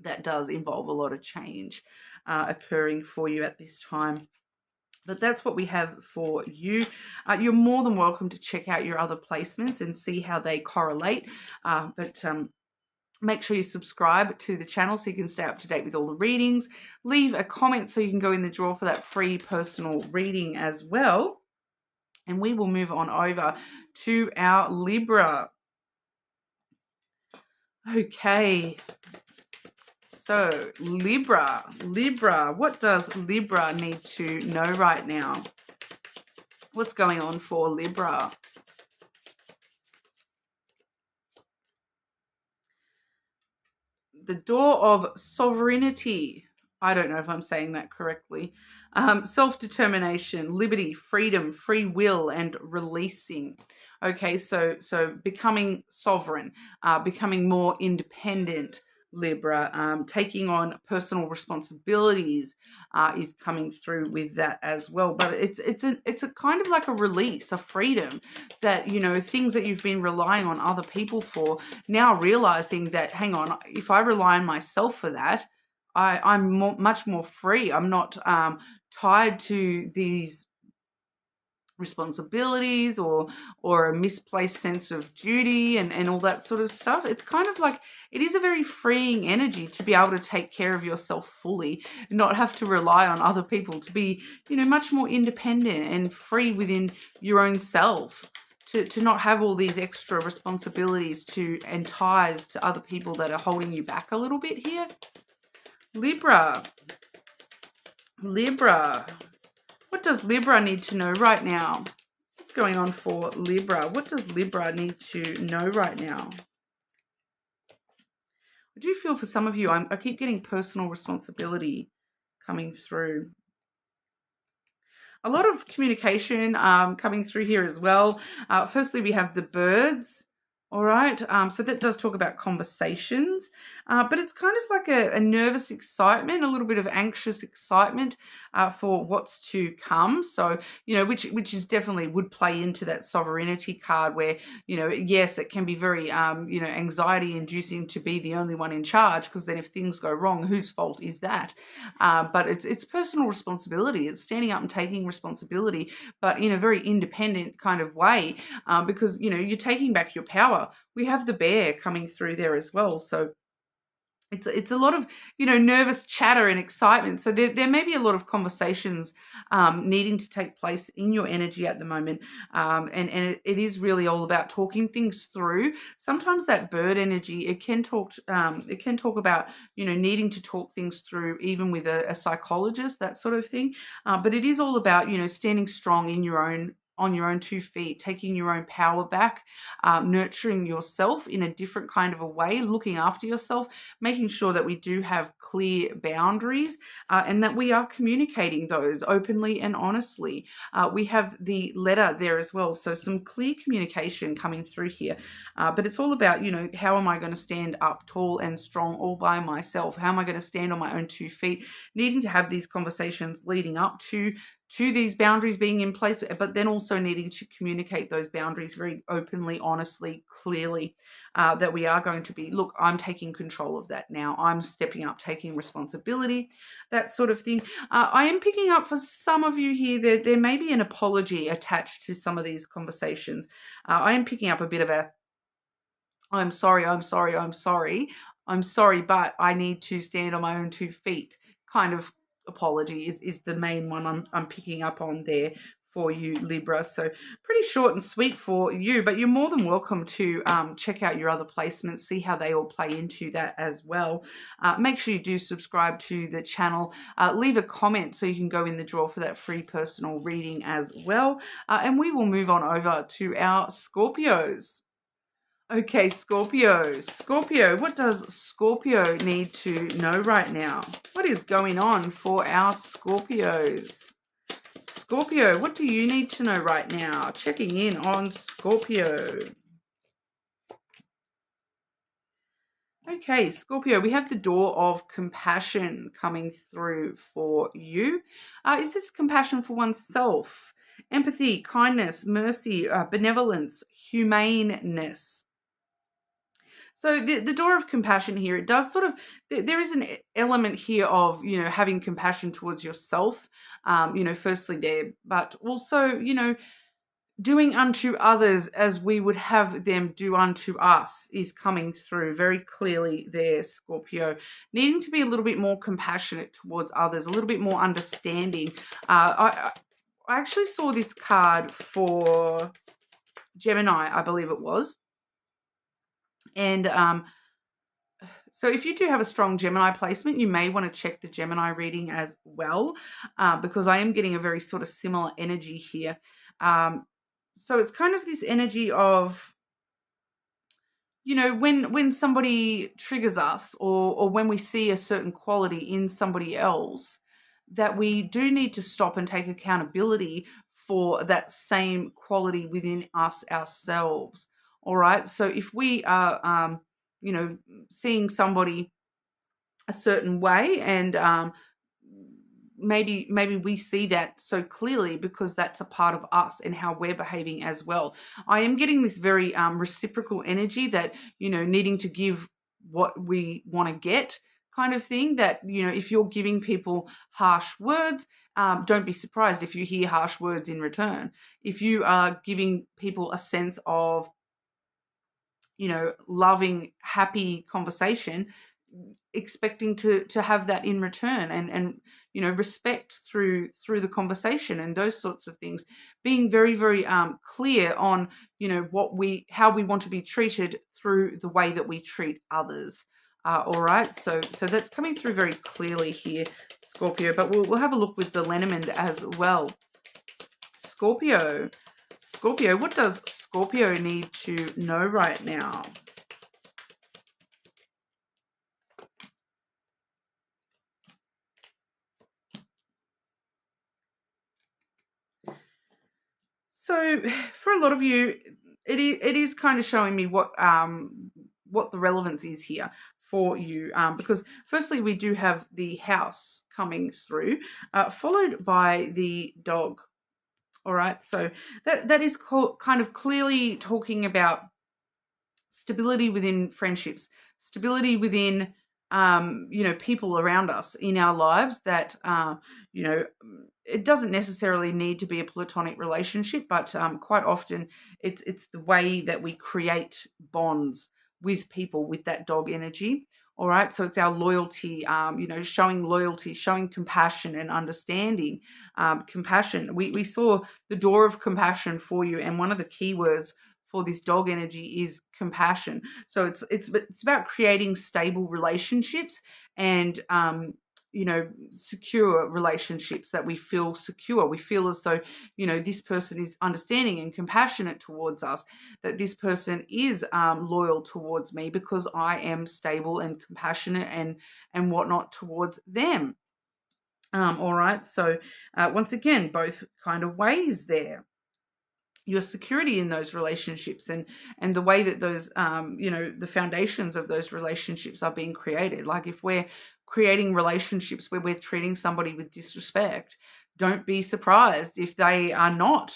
that does involve a lot of change occurring for you at this time. But that's what we have for you. You're more than welcome to check out your other placements and see how they correlate. But make sure you subscribe to the channel so you can stay up to date with all the readings. Leave a comment so you can go in the draw for that free personal reading as well. And we will move on over to our Libra. Okay. So Libra, what does Libra need to know right now? What's going on for Libra? The door of sovereignty. I don't know if I'm saying that correctly. Self-determination, liberty, freedom, free will, and releasing. Okay, so becoming sovereign, becoming more independent, Libra, taking on personal responsibilities is coming through with that as well. But it's a kind of like a release, a freedom, that things that you've been relying on other people for, now realizing that, hang on, if I rely on myself for that, I'm much more free. I'm not tied to these responsibilities or a misplaced sense of duty and all that sort of stuff. It's kind of like, it is a very freeing energy to be able to take care of yourself fully, not have to rely on other people, to be much more independent and free within your own self, to not have all these extra responsibilities and ties to other people that are holding you back a little bit here. Libra, what does Libra need to know right now? What's going on for Libra? What does Libra need to know right now? I do feel for some of you, I keep getting personal responsibility coming through. A lot of communication coming through here as well. Firstly, we have the birds. All right, so that does talk about conversations, but it's kind of like a nervous excitement, a little bit of anxious excitement for what's to come. So, which is definitely would play into that sovereignty card where, yes, it can be very, anxiety inducing to be the only one in charge, because then if things go wrong, whose fault is that? But it's personal responsibility. It's standing up and taking responsibility, but in a very independent kind of way, because, you're taking back your power. We have the bear coming through there as well. So it's a lot of, nervous chatter and excitement. So there may be a lot of conversations needing to take place in your energy at the moment. And it is really all about talking things through. Sometimes that bird energy, it can talk about, needing to talk things through even with a psychologist, that sort of thing. But it is all about, standing strong on your own 2 feet, taking your own power back, nurturing yourself in a different kind of a way, looking after yourself, making sure that we do have clear boundaries, and that we are communicating those openly and honestly. We have the letter there as well, so some clear communication coming through here. But it's all about, how am I going to stand up tall and strong all by myself? How am I going to stand on my own 2 feet? Needing to have these conversations leading up to these boundaries being in place, but then also needing to communicate those boundaries very openly, honestly, clearly, that we are going to be, look, I'm taking control of that now. I'm stepping up, taking responsibility, that sort of thing. I am picking up for some of you here that there may be an apology attached to some of these conversations. I am picking up a bit of a, I'm sorry, but I need to stand on my own 2 feet kind of apology is the main one I'm picking up on there for you, Libra. So pretty short and sweet for you, but you're more than welcome to check out your other placements, see how they all play into that as well. Make sure you do subscribe to the channel. Leave a comment so you can go in the draw for that free personal reading as well. And we will move on over to our Scorpios. Okay, Scorpio. Scorpio, what does Scorpio need to know right now? What is going on for our Scorpios? Scorpio, what do you need to know right now? Checking in on Scorpio. Okay, Scorpio, we have the door of compassion coming through for you. Is this compassion for oneself? Empathy, kindness, mercy, benevolence, humaneness. So the door of compassion here, it does sort of, there is an element here of, having compassion towards yourself, firstly there, but also, doing unto others as we would have them do unto us is coming through very clearly there, Scorpio. Needing to be a little bit more compassionate towards others, a little bit more understanding. I actually saw this card for Gemini, I believe it was. And so if you do have a strong Gemini placement, you may want to check the Gemini reading as well, because I am getting a very sort of similar energy here. So it's kind of this energy of, when somebody triggers us, or when we see a certain quality in somebody else, that we do need to stop and take accountability for that same quality within us ourselves. All right. So if we are, seeing somebody a certain way, and maybe we see that so clearly because that's a part of us and how we're behaving as well. I am getting this very reciprocal energy that, needing to give what we want to get kind of thing, that, if you're giving people harsh words, don't be surprised if you hear harsh words in return. If you are giving people a sense of, loving, happy conversation, expecting to have that in return, and respect through the conversation and those sorts of things, being very, very clear on, how we want to be treated through the way that we treat others. All right, so that's coming through very clearly here, Scorpio, but we'll have a look with the lenormand as well. Scorpio, what does Scorpio need to know right now? So for a lot of you, it is kind of showing me what the relevance is here for you, because firstly we do have the house coming through, followed by the dog. All right, so that is kind of clearly talking about stability within friendships, stability within people around us in our lives, that it doesn't necessarily need to be a platonic relationship, but quite often it's the way that we create bonds with people with that dog energy. All right, so it's our loyalty, showing loyalty, showing compassion and understanding. Compassion. We saw the door of compassion for you, and one of the keywords for this dog energy is compassion. So it's about creating stable relationships and secure relationships, that we feel secure. We feel as though this person is understanding and compassionate towards us, that this person is loyal towards me because I am stable and compassionate and whatnot towards them. All right, so once again, both kind of ways there, your security in those relationships, and the way that those the foundations of those relationships are being created. Like, if we're creating relationships where we're treating somebody with disrespect, don't be surprised if they are not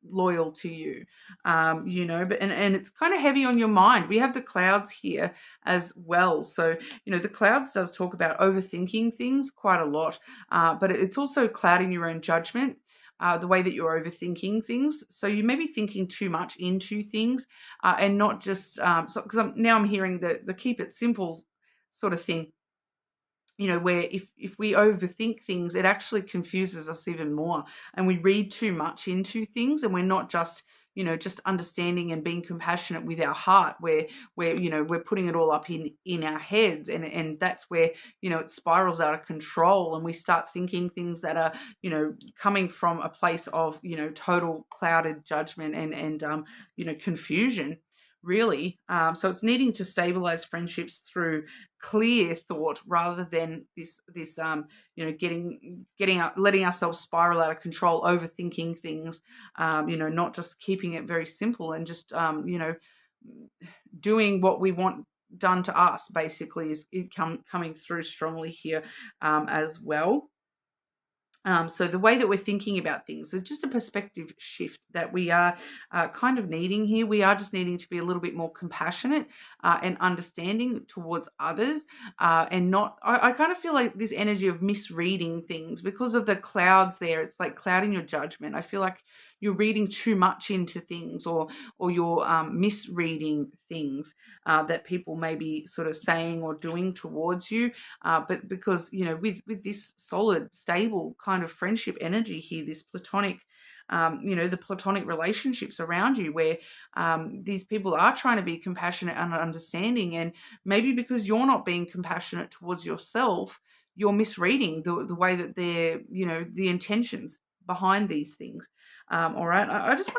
loyal to you. But and it's kind of heavy on your mind. We have the clouds here as well, so the clouds does talk about overthinking things quite a lot, but it's also clouding your own judgment, the way that you're overthinking things. So you may be thinking too much into things, and not just because I'm hearing the keep it simple sort of thing. Where if we overthink things, it actually confuses us even more, and we read too much into things, and we're not just just understanding and being compassionate with our heart, where we're putting it all up in our heads, and that's where it spirals out of control, and we start thinking things that are coming from a place of total clouded judgment and confusion, really. So it's needing to stabilize friendships through clear thought, rather than this letting ourselves spiral out of control, overthinking things, not just keeping it very simple, and just doing what we want done to us, basically, is coming through strongly here, as well. So the way that we're thinking about things is just a perspective shift that we are kind of needing here. We are just needing to be a little bit more compassionate and understanding towards others, and not. I kind of feel like this energy of misreading things because of the clouds there. It's like clouding your judgment. I feel like you're reading too much into things, or you're misreading things that people may be sort of saying or doing towards you. But because with this solid, stable kind of friendship energy here, this platonic, the platonic relationships around you, where these people are trying to be compassionate and understanding, and maybe because you're not being compassionate towards yourself, you're misreading the way that they're, the intentions behind these things. All right, I just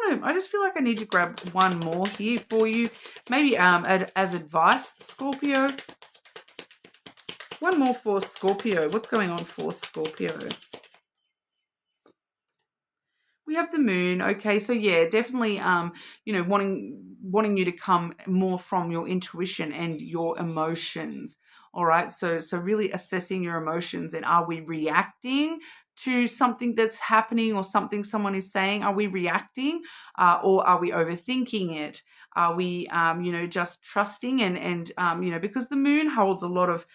feel like I need to grab one more here for you, maybe as advice, Scorpio. One more for Scorpio. What's going on for Scorpio? We have the moon. Okay, so yeah, definitely wanting you to come more from your intuition and your emotions. All right, so really assessing your emotions, and are we reacting to something that's happening or something someone is saying? Are we reacting, or are we overthinking it? Are we just trusting, and because the moon holds a lot of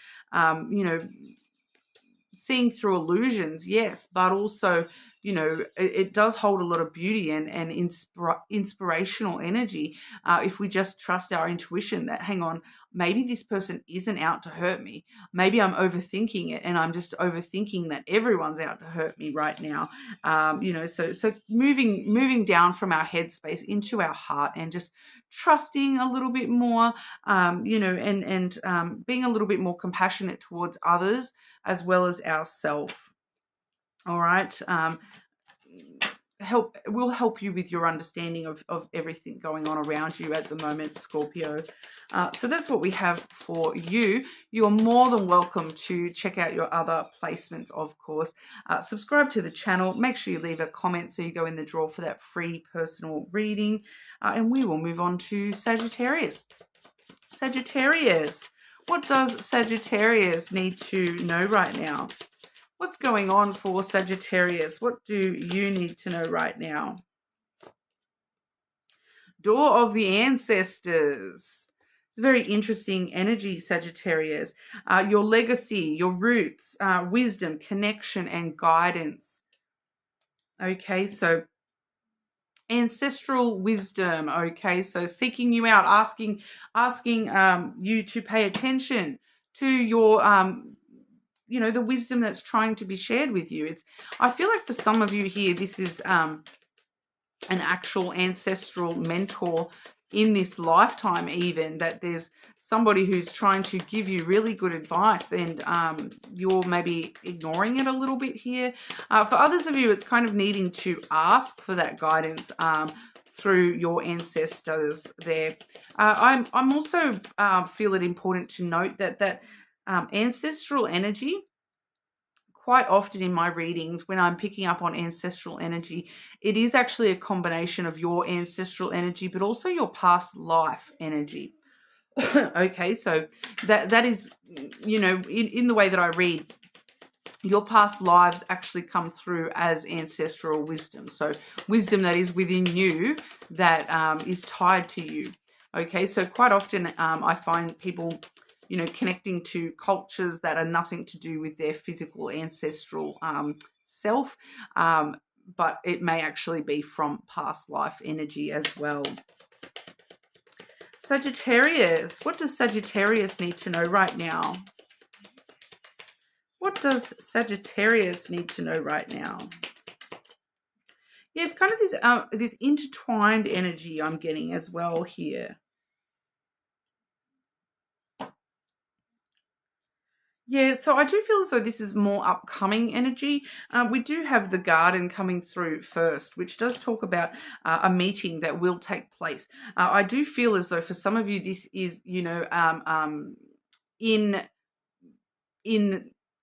seeing through illusions, yes, but also, it does hold a lot of beauty and inspirational energy, if we just trust our intuition that, hang on, maybe this person isn't out to hurt me. Maybe I'm overthinking it, and I'm just overthinking that everyone's out to hurt me right now. So moving down from our headspace into our heart, and just trusting a little bit more, and being a little bit more compassionate towards others as well as ourselves. All right. will help you with your understanding of everything going on around you at the moment, Scorpio. So that's what we have for you. You're more than welcome to check out your other placements, of course. Subscribe to the channel. Make sure you leave a comment so you go in the draw for that free personal reading. And we will move on to Sagittarius. Sagittarius. What does Sagittarius need to know right now? What's going on for Sagittarius? What do you need to know right now? Door of the Ancestors. It's very interesting energy, Sagittarius. Your legacy, your roots, wisdom, connection, and guidance. Okay, so ancestral wisdom. Okay, so seeking you out, asking you to pay attention to your the wisdom that's trying to be shared with you. I feel like for some of you here, this is an actual ancestral mentor in this lifetime, even that there's somebody who's trying to give you really good advice, and you're maybe ignoring it a little bit here. For others of you, it's kind of needing to ask for that guidance through your ancestors there. I'm also feel it important to note that ancestral energy, quite often in my readings, when I'm picking up on ancestral energy, it is actually a combination of your ancestral energy, but also your past life energy. Okay, so that is, in the way that I read, your past lives actually come through as ancestral wisdom. So wisdom that is within you that is tied to you. Okay, so quite often I find people connecting to cultures that are nothing to do with their physical ancestral self, but it may actually be from past life energy as well. Sagittarius, what does Sagittarius need to know right now? What does Sagittarius need to know right now? Yeah, it's kind of this intertwined energy I'm getting as well here. Yeah, so I do feel as though this is more upcoming energy. We do have the Garden coming through first, which does talk about a meeting that will take place. I do feel as though for some of you, this is, in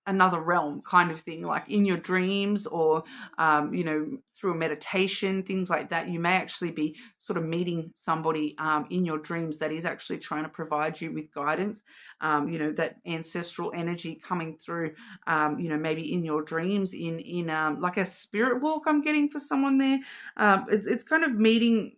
another realm kind of thing, like in your dreams or, through a meditation, things like that. You may actually be sort of meeting somebody in your dreams that is actually trying to provide you with guidance, that ancestral energy coming through, maybe in your dreams, in like a spirit walk I'm getting for someone there. It's kind of meeting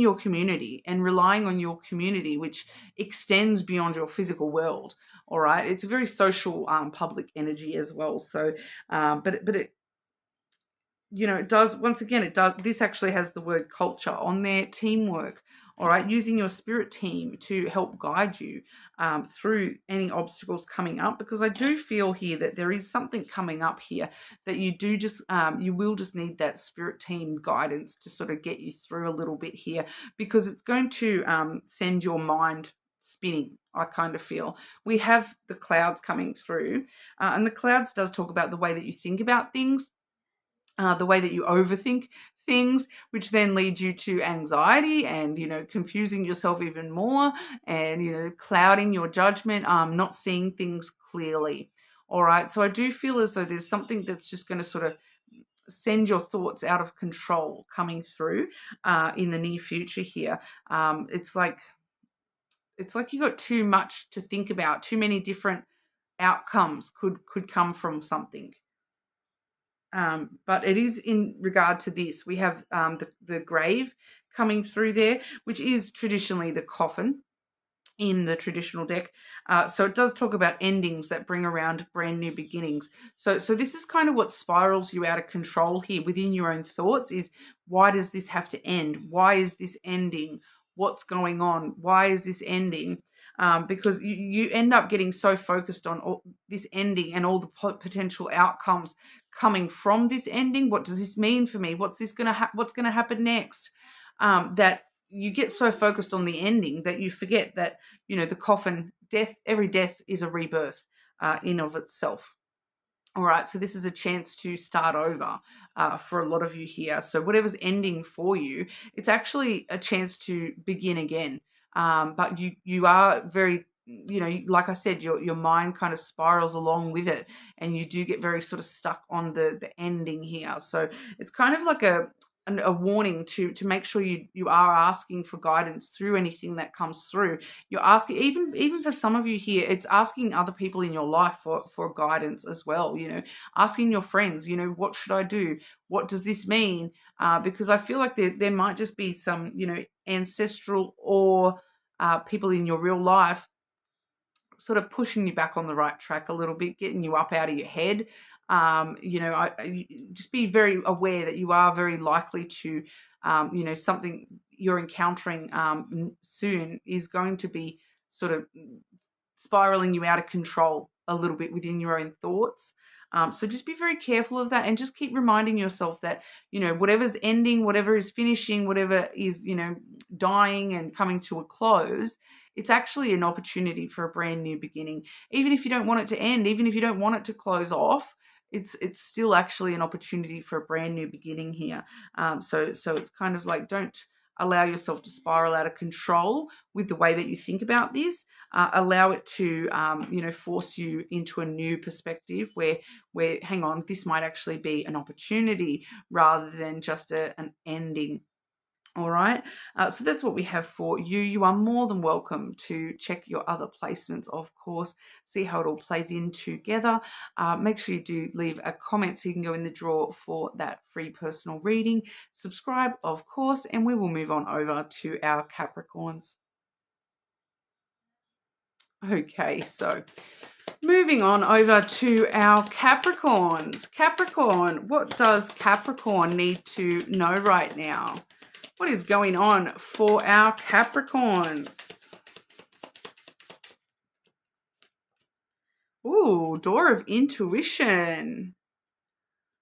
your community and relying on your community, which extends beyond your physical world. All right, it's a very social, public energy as well. So, but it, it does, once again, it does. This actually has the word culture on there, teamwork. All right, using your spirit team to help guide you through any obstacles coming up, because I do feel here that there is something coming up here that you will just need that spirit team guidance to sort of get you through a little bit here, because it's going to send your mind spinning. I kind of feel we have the clouds coming through, and the clouds does talk about the way that you think about things, the way that you overthink things, which then leads you to anxiety and, confusing yourself even more and, clouding your judgment, not seeing things clearly. All right. So I do feel as though there's something that's just going to sort of send your thoughts out of control coming through in the near future here. It's like you got too much to think about. Too many different outcomes could come from something. But it is in regard to this. We have the grave coming through there, which is traditionally the coffin in the traditional deck. So it does talk about endings that bring around brand new beginnings. So this is kind of what spirals you out of control here within your own thoughts is, why does this have to end? Why is this ending? What's going on? Why is this ending? Because you end up getting so focused on all this ending and all the potential outcomes coming from this ending. What does this mean for me? What's going to happen next? That you get so focused on the ending that you forget that, the coffin, every death is a rebirth in of itself. All right, so this is a chance to start over for a lot of you here. So whatever's ending for you, it's actually a chance to begin again. But you are very, like I said, your mind kind of spirals along with it, and you do get very sort of stuck on the ending here. So it's kind of like a warning to make sure you are asking for guidance through anything that comes through. You're asking, even for some of you here, it's asking other people in your life for guidance as well. Asking your friends, what should I do? What does this mean? Because I feel like there might just be some, ancestral or people in your real life sort of pushing you back on the right track a little bit, getting you up out of your head. Just be very aware that you are very likely to, something you're encountering soon is going to be sort of spiraling you out of control a little bit within your own thoughts. So just be very careful of that, and just keep reminding yourself that, whatever's ending, whatever is finishing, whatever is, dying and coming to a close, it's actually an opportunity for a brand new beginning. Even if you don't want it to end, even if you don't want it to close off, it's still actually an opportunity for a brand new beginning here. So it's kind of like, don't allow yourself to spiral out of control with the way that you think about this. Allow it to, force you into a new perspective where, hang on, this might actually be an opportunity rather than just an ending. All right, so that's what we have for you. You are more than welcome to check your other placements, of course, see how it all plays in together. Make sure you do leave a comment so you can go in the draw for that free personal reading. Subscribe, of course, and we will move on over to our Capricorns. Okay, so moving on over to our Capricorns. Capricorn, what does Capricorn need to know right now? What is going on for our Capricorns? Ooh, door of intuition.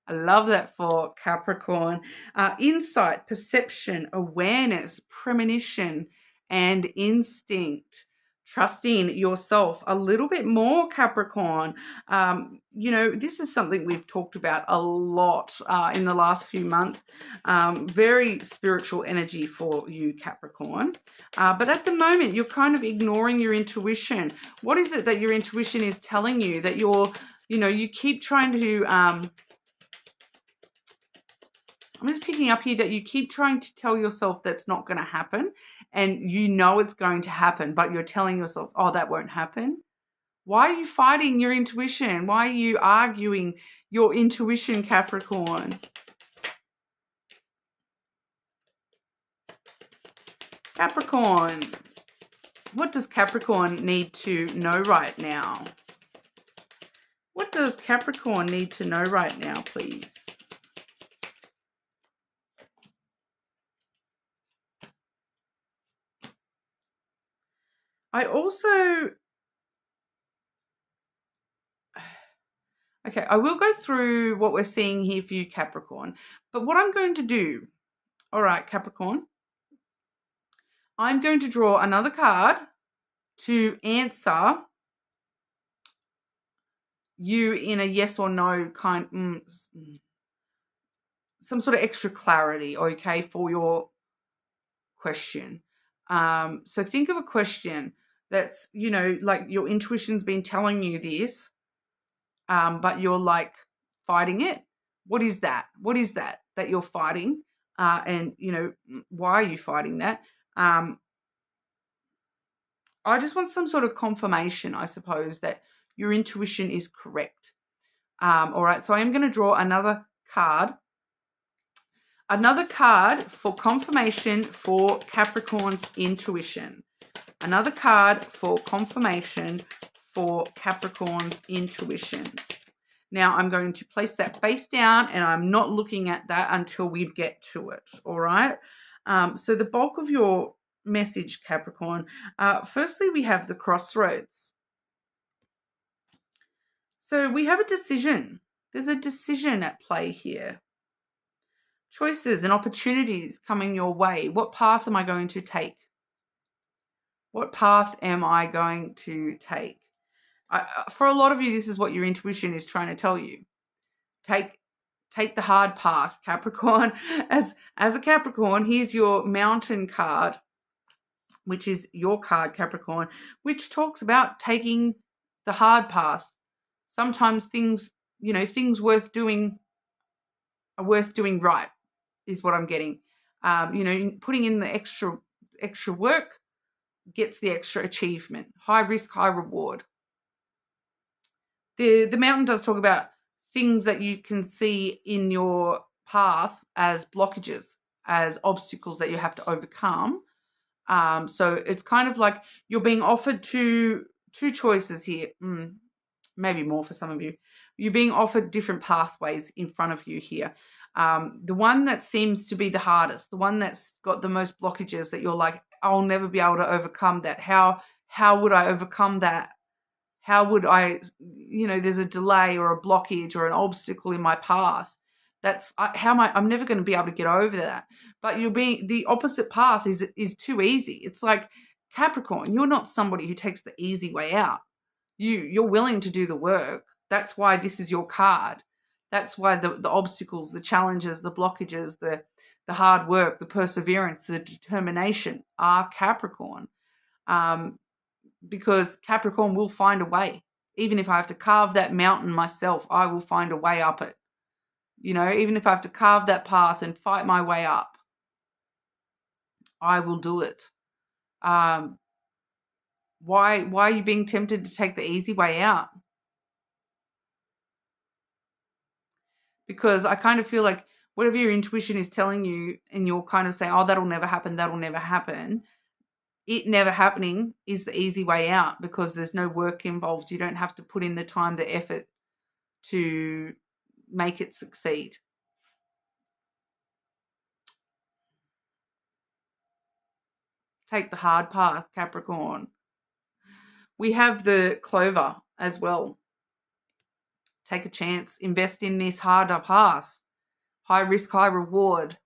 I love that for Capricorn. Insight, perception, awareness, premonition, and instinct. Trusting yourself a little bit more, Capricorn. This is something we've talked about a lot in the last few months. Very spiritual energy for you, Capricorn. But at the moment, you're kind of ignoring your intuition. What is it that your intuition is telling you that you keep trying to... I'm just picking up here that you keep trying to tell yourself that's not going to happen, and it's going to happen, but you're telling yourself, oh, that won't happen. Why are you fighting your intuition? Why are you arguing your intuition, Capricorn? Capricorn, what does Capricorn need to know right now? What does Capricorn need to know right now, please? I will go through what we're seeing here for you, Capricorn. But what I'm going to do, all right, Capricorn, I'm going to draw another card to answer you in a yes or no kind, some sort of extra clarity, okay, for your question. So think of a question that's, like your intuition's been telling you this, but you're like fighting it. What is that? What is that you're fighting? And, why are you fighting that? I just want some sort of confirmation, I suppose, that your intuition is correct. All right, so I am going to draw another card. Another card for confirmation for Capricorn's intuition. Another card for confirmation for Capricorn's intuition. Now I'm going to place that face down, and I'm not looking at that until we get to it. All right. So the bulk of your message, Capricorn. Firstly, we have the crossroads. So we have a decision. There's a decision at play here. Choices and opportunities coming your way. What path am I going to take? What path am I going to take? For a lot of you, this is what your intuition is trying to tell you. Take the hard path, Capricorn. As a Capricorn, here's your Mountain card, which is your card, Capricorn, which talks about taking the hard path. Sometimes things worth doing are worth doing right, is what I'm getting. Putting in the extra work gets the extra achievement. High risk, high reward. The Mountain does talk about things that you can see in your path as blockages, as obstacles that you have to overcome. So it's kind of like you're being offered two choices here. Maybe more for some of you. You're being offered different pathways in front of you here. The one that seems to be the hardest, the one that's got the most blockages, that you're like, I'll never be able to overcome that. How would I overcome that? How would I, there's a delay or a blockage or an obstacle in my path. I'm never going to be able to get over that. But the opposite path is too easy. It's like, Capricorn, you're not somebody who takes the easy way out. You're willing to do the work. That's why this is your card. That's why the obstacles, the challenges, the blockages, the hard work, the perseverance, the determination are Capricorn. Because Capricorn will find a way. Even if I have to carve that mountain myself, I will find a way up it. Even if I have to carve that path and fight my way up, I will do it. Why are you being tempted to take the easy way out? Because I kind of feel like whatever your intuition is telling you, and you're kind of saying, oh, that'll never happen, it never happening is the easy way out, because there's no work involved. You don't have to put in the time, the effort to make it succeed. Take the hard path, Capricorn. We have the Clover as well. Take a chance. Invest in this harder path. High risk, high reward.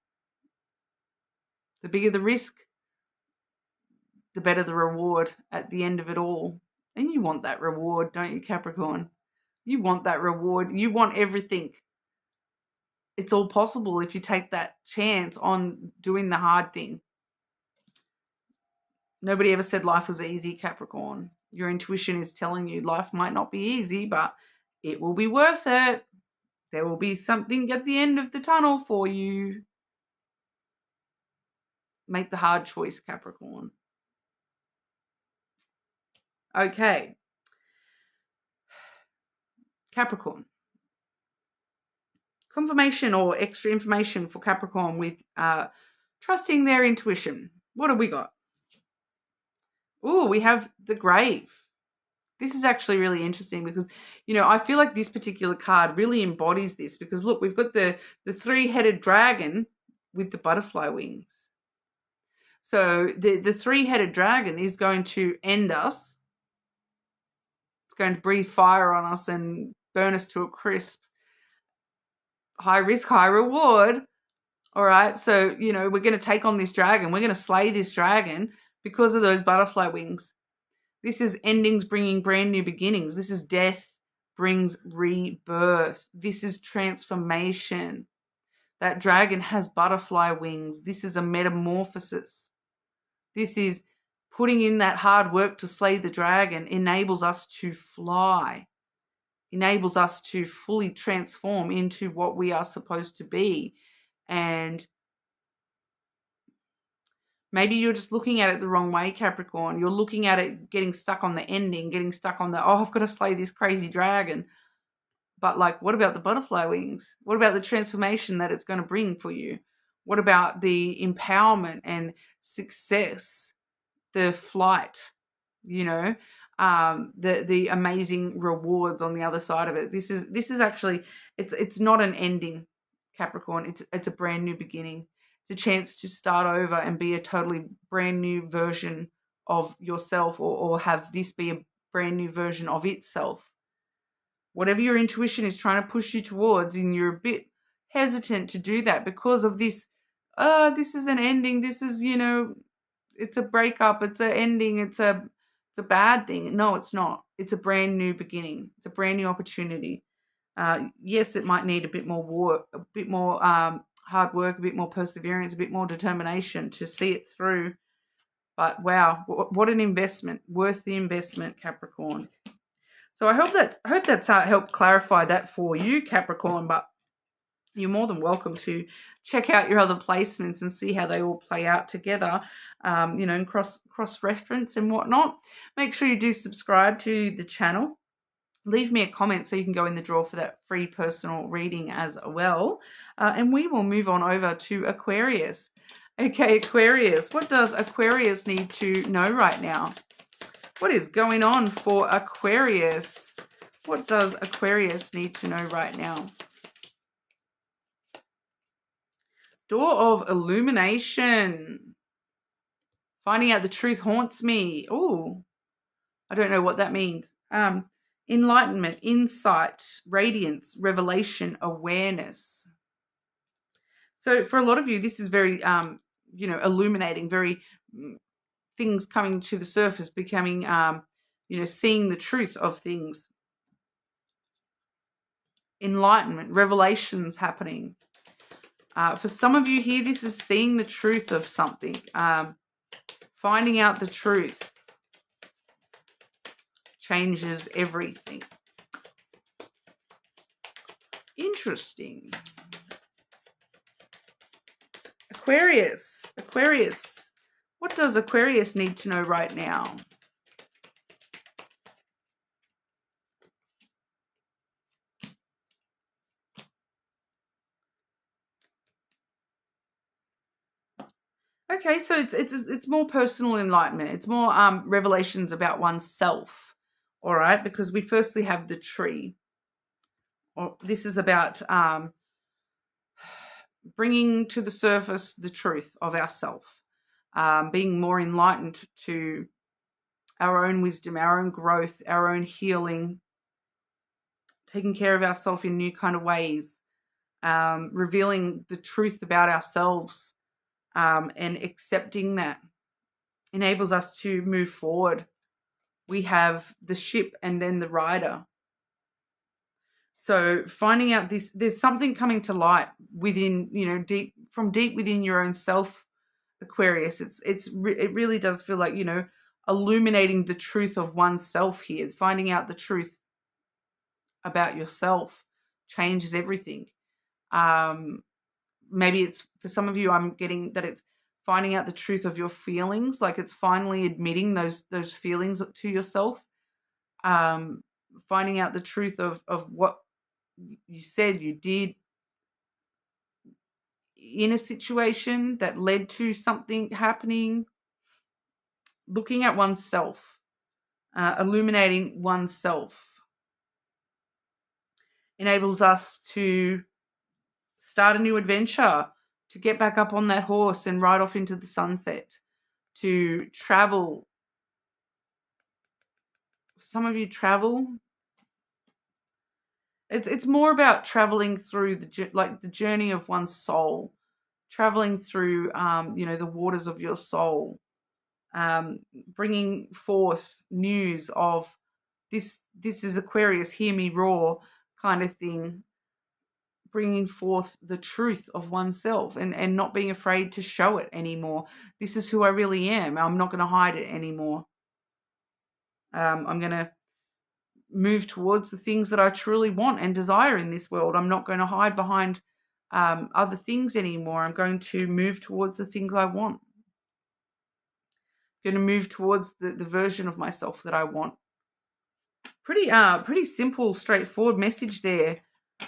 The bigger the risk, the better the reward at the end of it all. And you want that reward, don't you, Capricorn? You want that reward. You want everything. It's all possible if you take that chance on doing the hard thing. Nobody ever said life was easy, Capricorn. Your intuition is telling you life might not be easy, but it will be worth it. There will be something at the end of the tunnel for you. Make the hard choice, Capricorn. Okay. Capricorn. Confirmation or extra information for Capricorn with trusting their intuition. What have we got? Oh, we have the Grave. This is actually really interesting because, I feel like this particular card really embodies this, because look, we've got the three-headed dragon with the butterfly wings. So the three-headed dragon is going to end us. It's going to breathe fire on us and burn us to a crisp. High risk, high reward. All right. So, we're going to take on this dragon. We're going to slay this dragon because of those butterfly wings. This is endings bringing brand new beginnings. This is death brings rebirth. This is transformation. That dragon has butterfly wings. This is a metamorphosis. This is putting in that hard work to slay the dragon enables us to fly, enables us to fully transform into what we are supposed to be. And maybe you're just looking at it the wrong way, Capricorn. You're looking at it getting stuck on the ending, getting stuck on I've got to slay this crazy dragon. But what about the butterfly wings? What about the transformation that it's going to bring for you? What about the empowerment and success, the flight, the amazing rewards on the other side of it? This is actually, it's not an ending, Capricorn. It's a brand new beginning. It's a chance to start over and be a totally brand new version of yourself, or have this be a brand new version of itself. Whatever your intuition is trying to push you towards, and you're a bit hesitant to do that because of this, this is an ending, this is, it's a breakup, it's an ending, it's a bad thing. No, it's not. it's a brand new beginning. It's a brand new opportunity. Yes, it might need a bit more work, a bit more hard work, a bit more perseverance, a bit more determination to see it through. But wow, what an investment! Worth the investment, Capricorn. So I hope that's helped clarify that for you, Capricorn. But you're more than welcome to check out your other placements and see how they all play out together, and cross-reference and whatnot. Make sure you do subscribe to the channel. Leave me a comment so you can go in the draw for that free personal reading as well. And we will move on over to Aquarius. Okay, Aquarius. What does Aquarius need to know right now? What is going on for Aquarius? What does Aquarius need to know right now? Door of Illumination. Finding out the truth haunts me. Oh, I don't know what that means. Enlightenment, insight, radiance, revelation, awareness. So for a lot of you, this is very, illuminating, very things coming to the surface, becoming, seeing the truth of things. Enlightenment, revelations happening. For some of you here, this is seeing the truth of something, finding out the truth. Changes everything. Interesting. Aquarius. What does Aquarius need to know right now? Okay, so it's more personal enlightenment. It's more revelations about oneself. All right, because we firstly have the tree. This is about bringing to the surface the truth of ourself, being more enlightened to our own wisdom, our own growth, our own healing, taking care of ourselves in new kind of ways, revealing the truth about ourselves, and accepting that enables us to move forward. We have the ship and then the rider. So finding out this, there's something coming to light within, deep within your own self, Aquarius. It really does feel like, illuminating the truth of oneself here, finding out the truth about yourself changes everything. Maybe it's, for some of you, I'm getting that it's finding out the truth of your feelings, like it's finally admitting those feelings to yourself, finding out the truth of what you said, you did in a situation that led to something happening, looking at oneself, illuminating oneself enables us to start a new adventure, to get back up on that horse and ride off into the sunset, to travel. Some of you travel. It's more about traveling through the journey of one's soul, traveling through the waters of your soul, bringing forth news of this is Aquarius, hear me roar kind of thing, bringing forth the truth of oneself and not being afraid to show it anymore. This is who I really am. I'm not going to hide it anymore. I'm going to move towards the things that I truly want and desire in this world. I'm not going to hide behind other things anymore. I'm going to move towards the things I want. I'm going to move towards the version of myself that I want. Pretty simple, straightforward message there,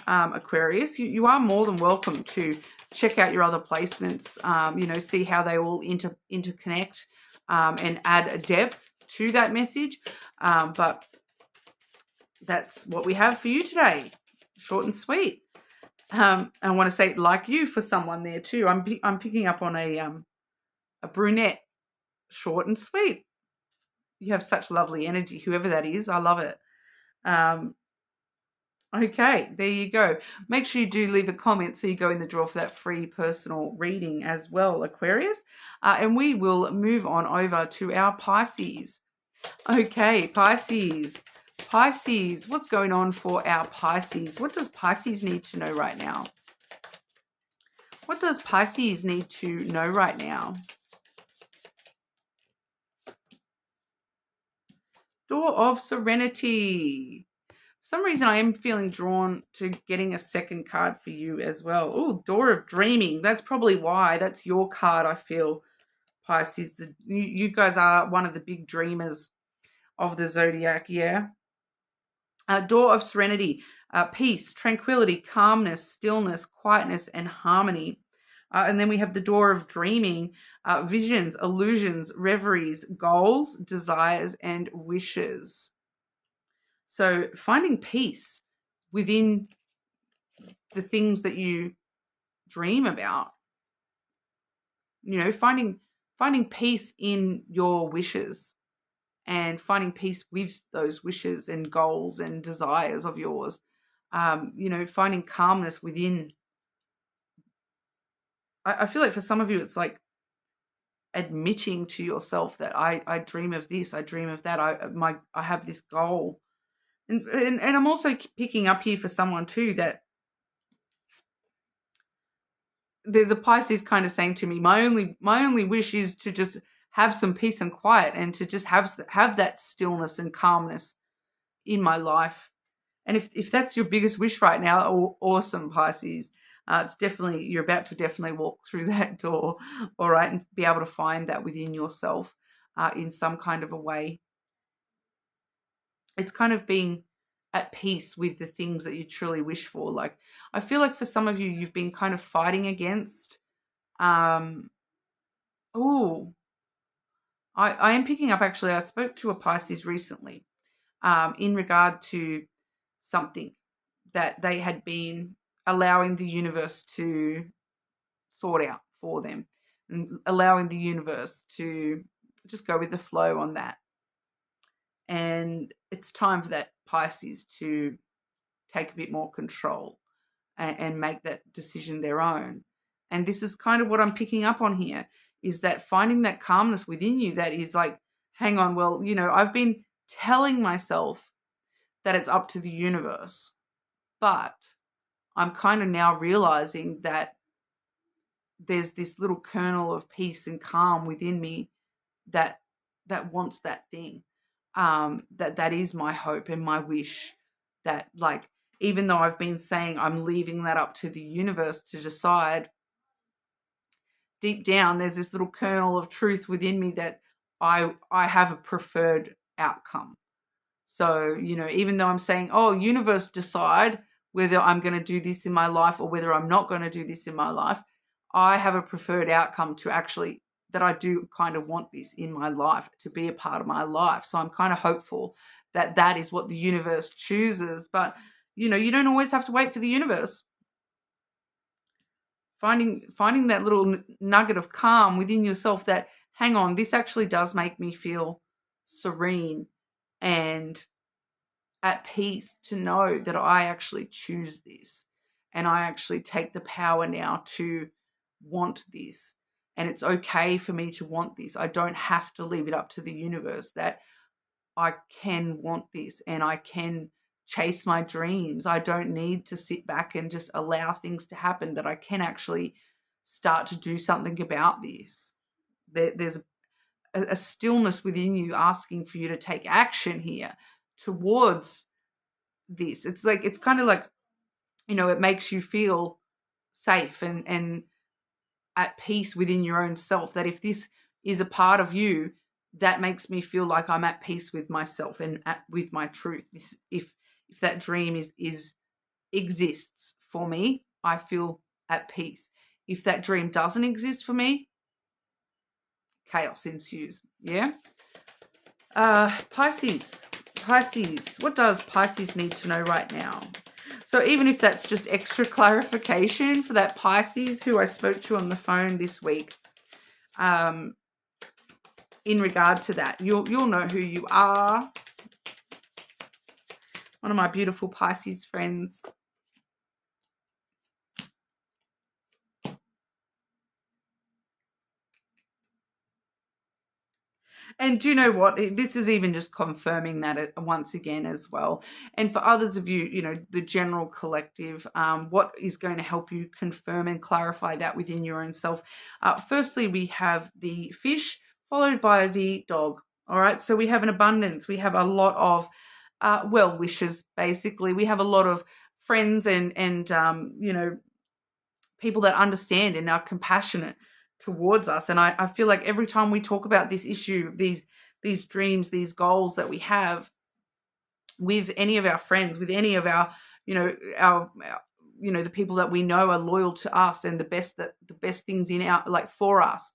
Aquarius. You are more than welcome to check out your other placements, see how they all interconnect and add a depth to that message. But that's what we have for you today. Short and sweet. I want to say like you for someone there too. I'm picking up on a brunette. Short and sweet. You have such lovely energy, whoever that is. I love it. Okay, there you go. Make sure you do leave a comment so you go in the draw for that free personal reading as well, Aquarius. And we will move on over to our Pisces. Okay, Pisces. Pisces, what's going on for our Pisces? What does Pisces need to know right now? What does Pisces need to know right now? Door of Serenity. For some reason, I am feeling drawn to getting a second card for you as well. Oh, Door of Dreaming. That's probably why. That's your card, I feel, Pisces. You guys are one of the big dreamers of the zodiac, yeah? Door of Serenity. Peace, tranquility, calmness, stillness, quietness, and harmony. And then we have the Door of Dreaming, visions, illusions, reveries, goals, desires, and wishes. So finding peace within the things that you dream about, you know, finding peace in your wishes and finding peace with those wishes and goals and desires of yours. You know, finding calmness within. I feel like for some of you, it's like admitting to yourself that I dream of this, I dream of that, I have this goal. And I'm also picking up here for someone too that there's a Pisces kind of saying to me, my only wish is to just have some peace and quiet and to just have that stillness and calmness in my life. And if that's your biggest wish right now, awesome, Pisces. It's definitely, you're about to definitely walk through that door, all right, and be able to find that within yourself in some kind of a way. It's kind of being at peace with the things that you truly wish for. Like, I feel like for some of you, you've been kind of fighting against, I am picking up, actually, I spoke to a Pisces recently in regard to something that they had been allowing the universe to sort out for them and allowing the universe to just go with the flow on that. And it's time for that Pisces to take a bit more control and make that decision their own. And this is kind of what I'm picking up on here, is that finding that calmness within you that is like, hang on, well, you know, I've been telling myself that it's up to the universe, but I'm kind of now realizing that there's this little kernel of peace and calm within me that wants that thing. That is my hope and my wish, that, like, even though I've been saying I'm leaving that up to the universe to decide, deep down there's this little kernel of truth within me that I have a preferred outcome. So, you know, even though I'm saying, oh, universe, decide whether I'm going to do this in my life or whether I'm not going to do this in my life, I have a preferred outcome to actually, that I do kind of want this in my life to be a part of my life. So I'm kind of hopeful that that is what the universe chooses. But, you know, you don't always have to wait for the universe. Finding that little nugget of calm within yourself that, hang on, this actually does make me feel serene and at peace to know that I actually choose this and I actually take the power now to want this. And it's okay for me to want this. I don't have to leave it up to the universe, that I can want this and I can chase my dreams. I don't need to sit back and just allow things to happen, that I can actually start to do something about this. There's a stillness within you asking for you to take action here towards this. It's like, it's kind of like, you know, it makes you feel safe and at peace within your own self, that if this is a part of you, that makes me feel like I'm at peace with myself and with my truth. If that dream is exists for me, I feel at peace. If that dream doesn't exist for me, chaos ensues. Yeah. Pisces, what does Pisces need to know right now? So even if that's just extra clarification for that Pisces who I spoke to on the phone this week, in regard to that, you'll know who you are. One of my beautiful Pisces friends. And do you know what? This is even just confirming that once again as well. And for others of you, you know, the general collective, what is going to help you confirm and clarify that within your own self? Firstly, we have the fish, followed by the dog. All right. So we have an abundance. We have a lot of well wishes, basically. We have a lot of friends and you know, people that understand and are compassionate towards us. And I feel like every time we talk about this issue, these dreams, these goals that we have with any of our friends, with any of our, you know, our you know, the people that we know are loyal to us and the best things in our, like, for us,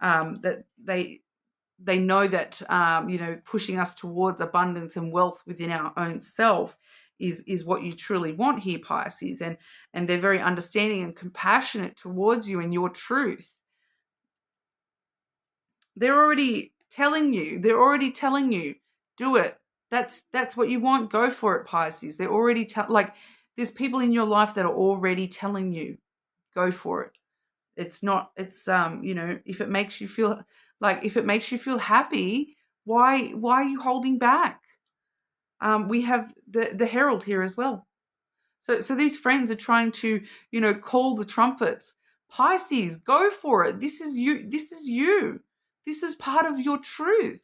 that they know that, you know, pushing us towards abundance and wealth within our own self is what you truly want here, Pisces. And they're very understanding and compassionate towards you and your truth. They're already telling you, do it. That's what you want. Go for it, Pisces. They're already like, there's people in your life that are already telling you, go for it. It's not, it's, you know, if it makes you feel happy, why are you holding back? We have the Herald here as well. So these friends are trying to, you know, call the trumpets. Pisces, go for it. This is you. This is you. This is part of your truth.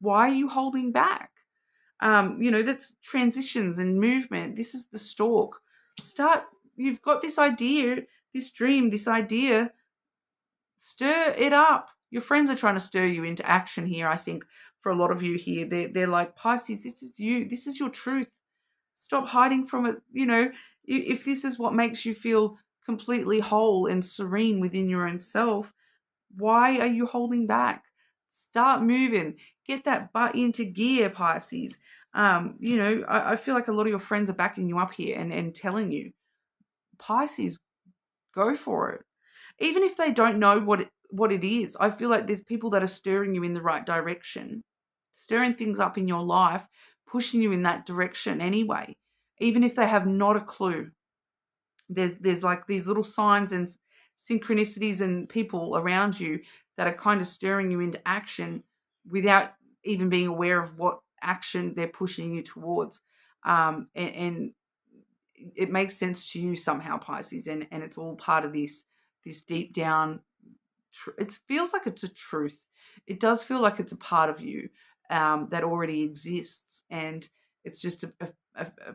Why are you holding back? You know, that's transitions and movement. This is the stalk. You've got this idea, this dream, this idea. Stir it up. Your friends are trying to stir you into action here, I think, for a lot of you here. They're like, Pisces, this is you. This is your truth. Stop hiding from it. You know, if this is what makes you feel completely whole and serene within your own self, why are you holding back? Start moving. Get that butt into gear, Pisces. You know, I feel like a lot of your friends are backing you up here and telling you, Pisces, go for it. Even if they don't know what it is, I feel like there's people that are stirring you in the right direction, stirring things up in your life, pushing you in that direction anyway, even if they have not a clue. There's like these little signs and synchronicities and people around you that are kind of stirring you into action without even being aware of what action they're pushing you towards. And it makes sense to you somehow, Pisces, and it's all part of this deep down. It feels like it's a truth. It does feel like it's a part of you that already exists, and it's just a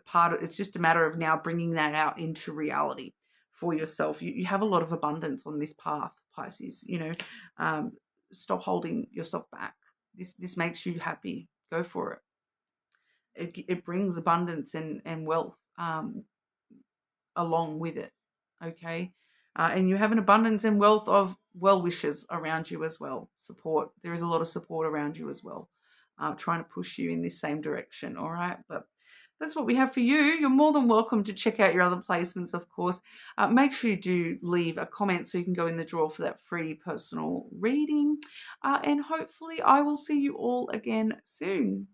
part of. It's just a matter of now bringing that out into reality for yourself. You have a lot of abundance on this path, Pisces. You know, stop holding yourself back. This makes you happy. Go for it. It brings abundance and wealth along with it. Okay. And you have an abundance and wealth of well wishers around you as well. Support. There is a lot of support around you as well, trying to push you in this same direction. All right. But that's what we have for you. You're more than welcome to check out your other placements, of course. Make sure you do leave a comment so you can go in the draw for that free personal reading. And hopefully I will see you all again soon.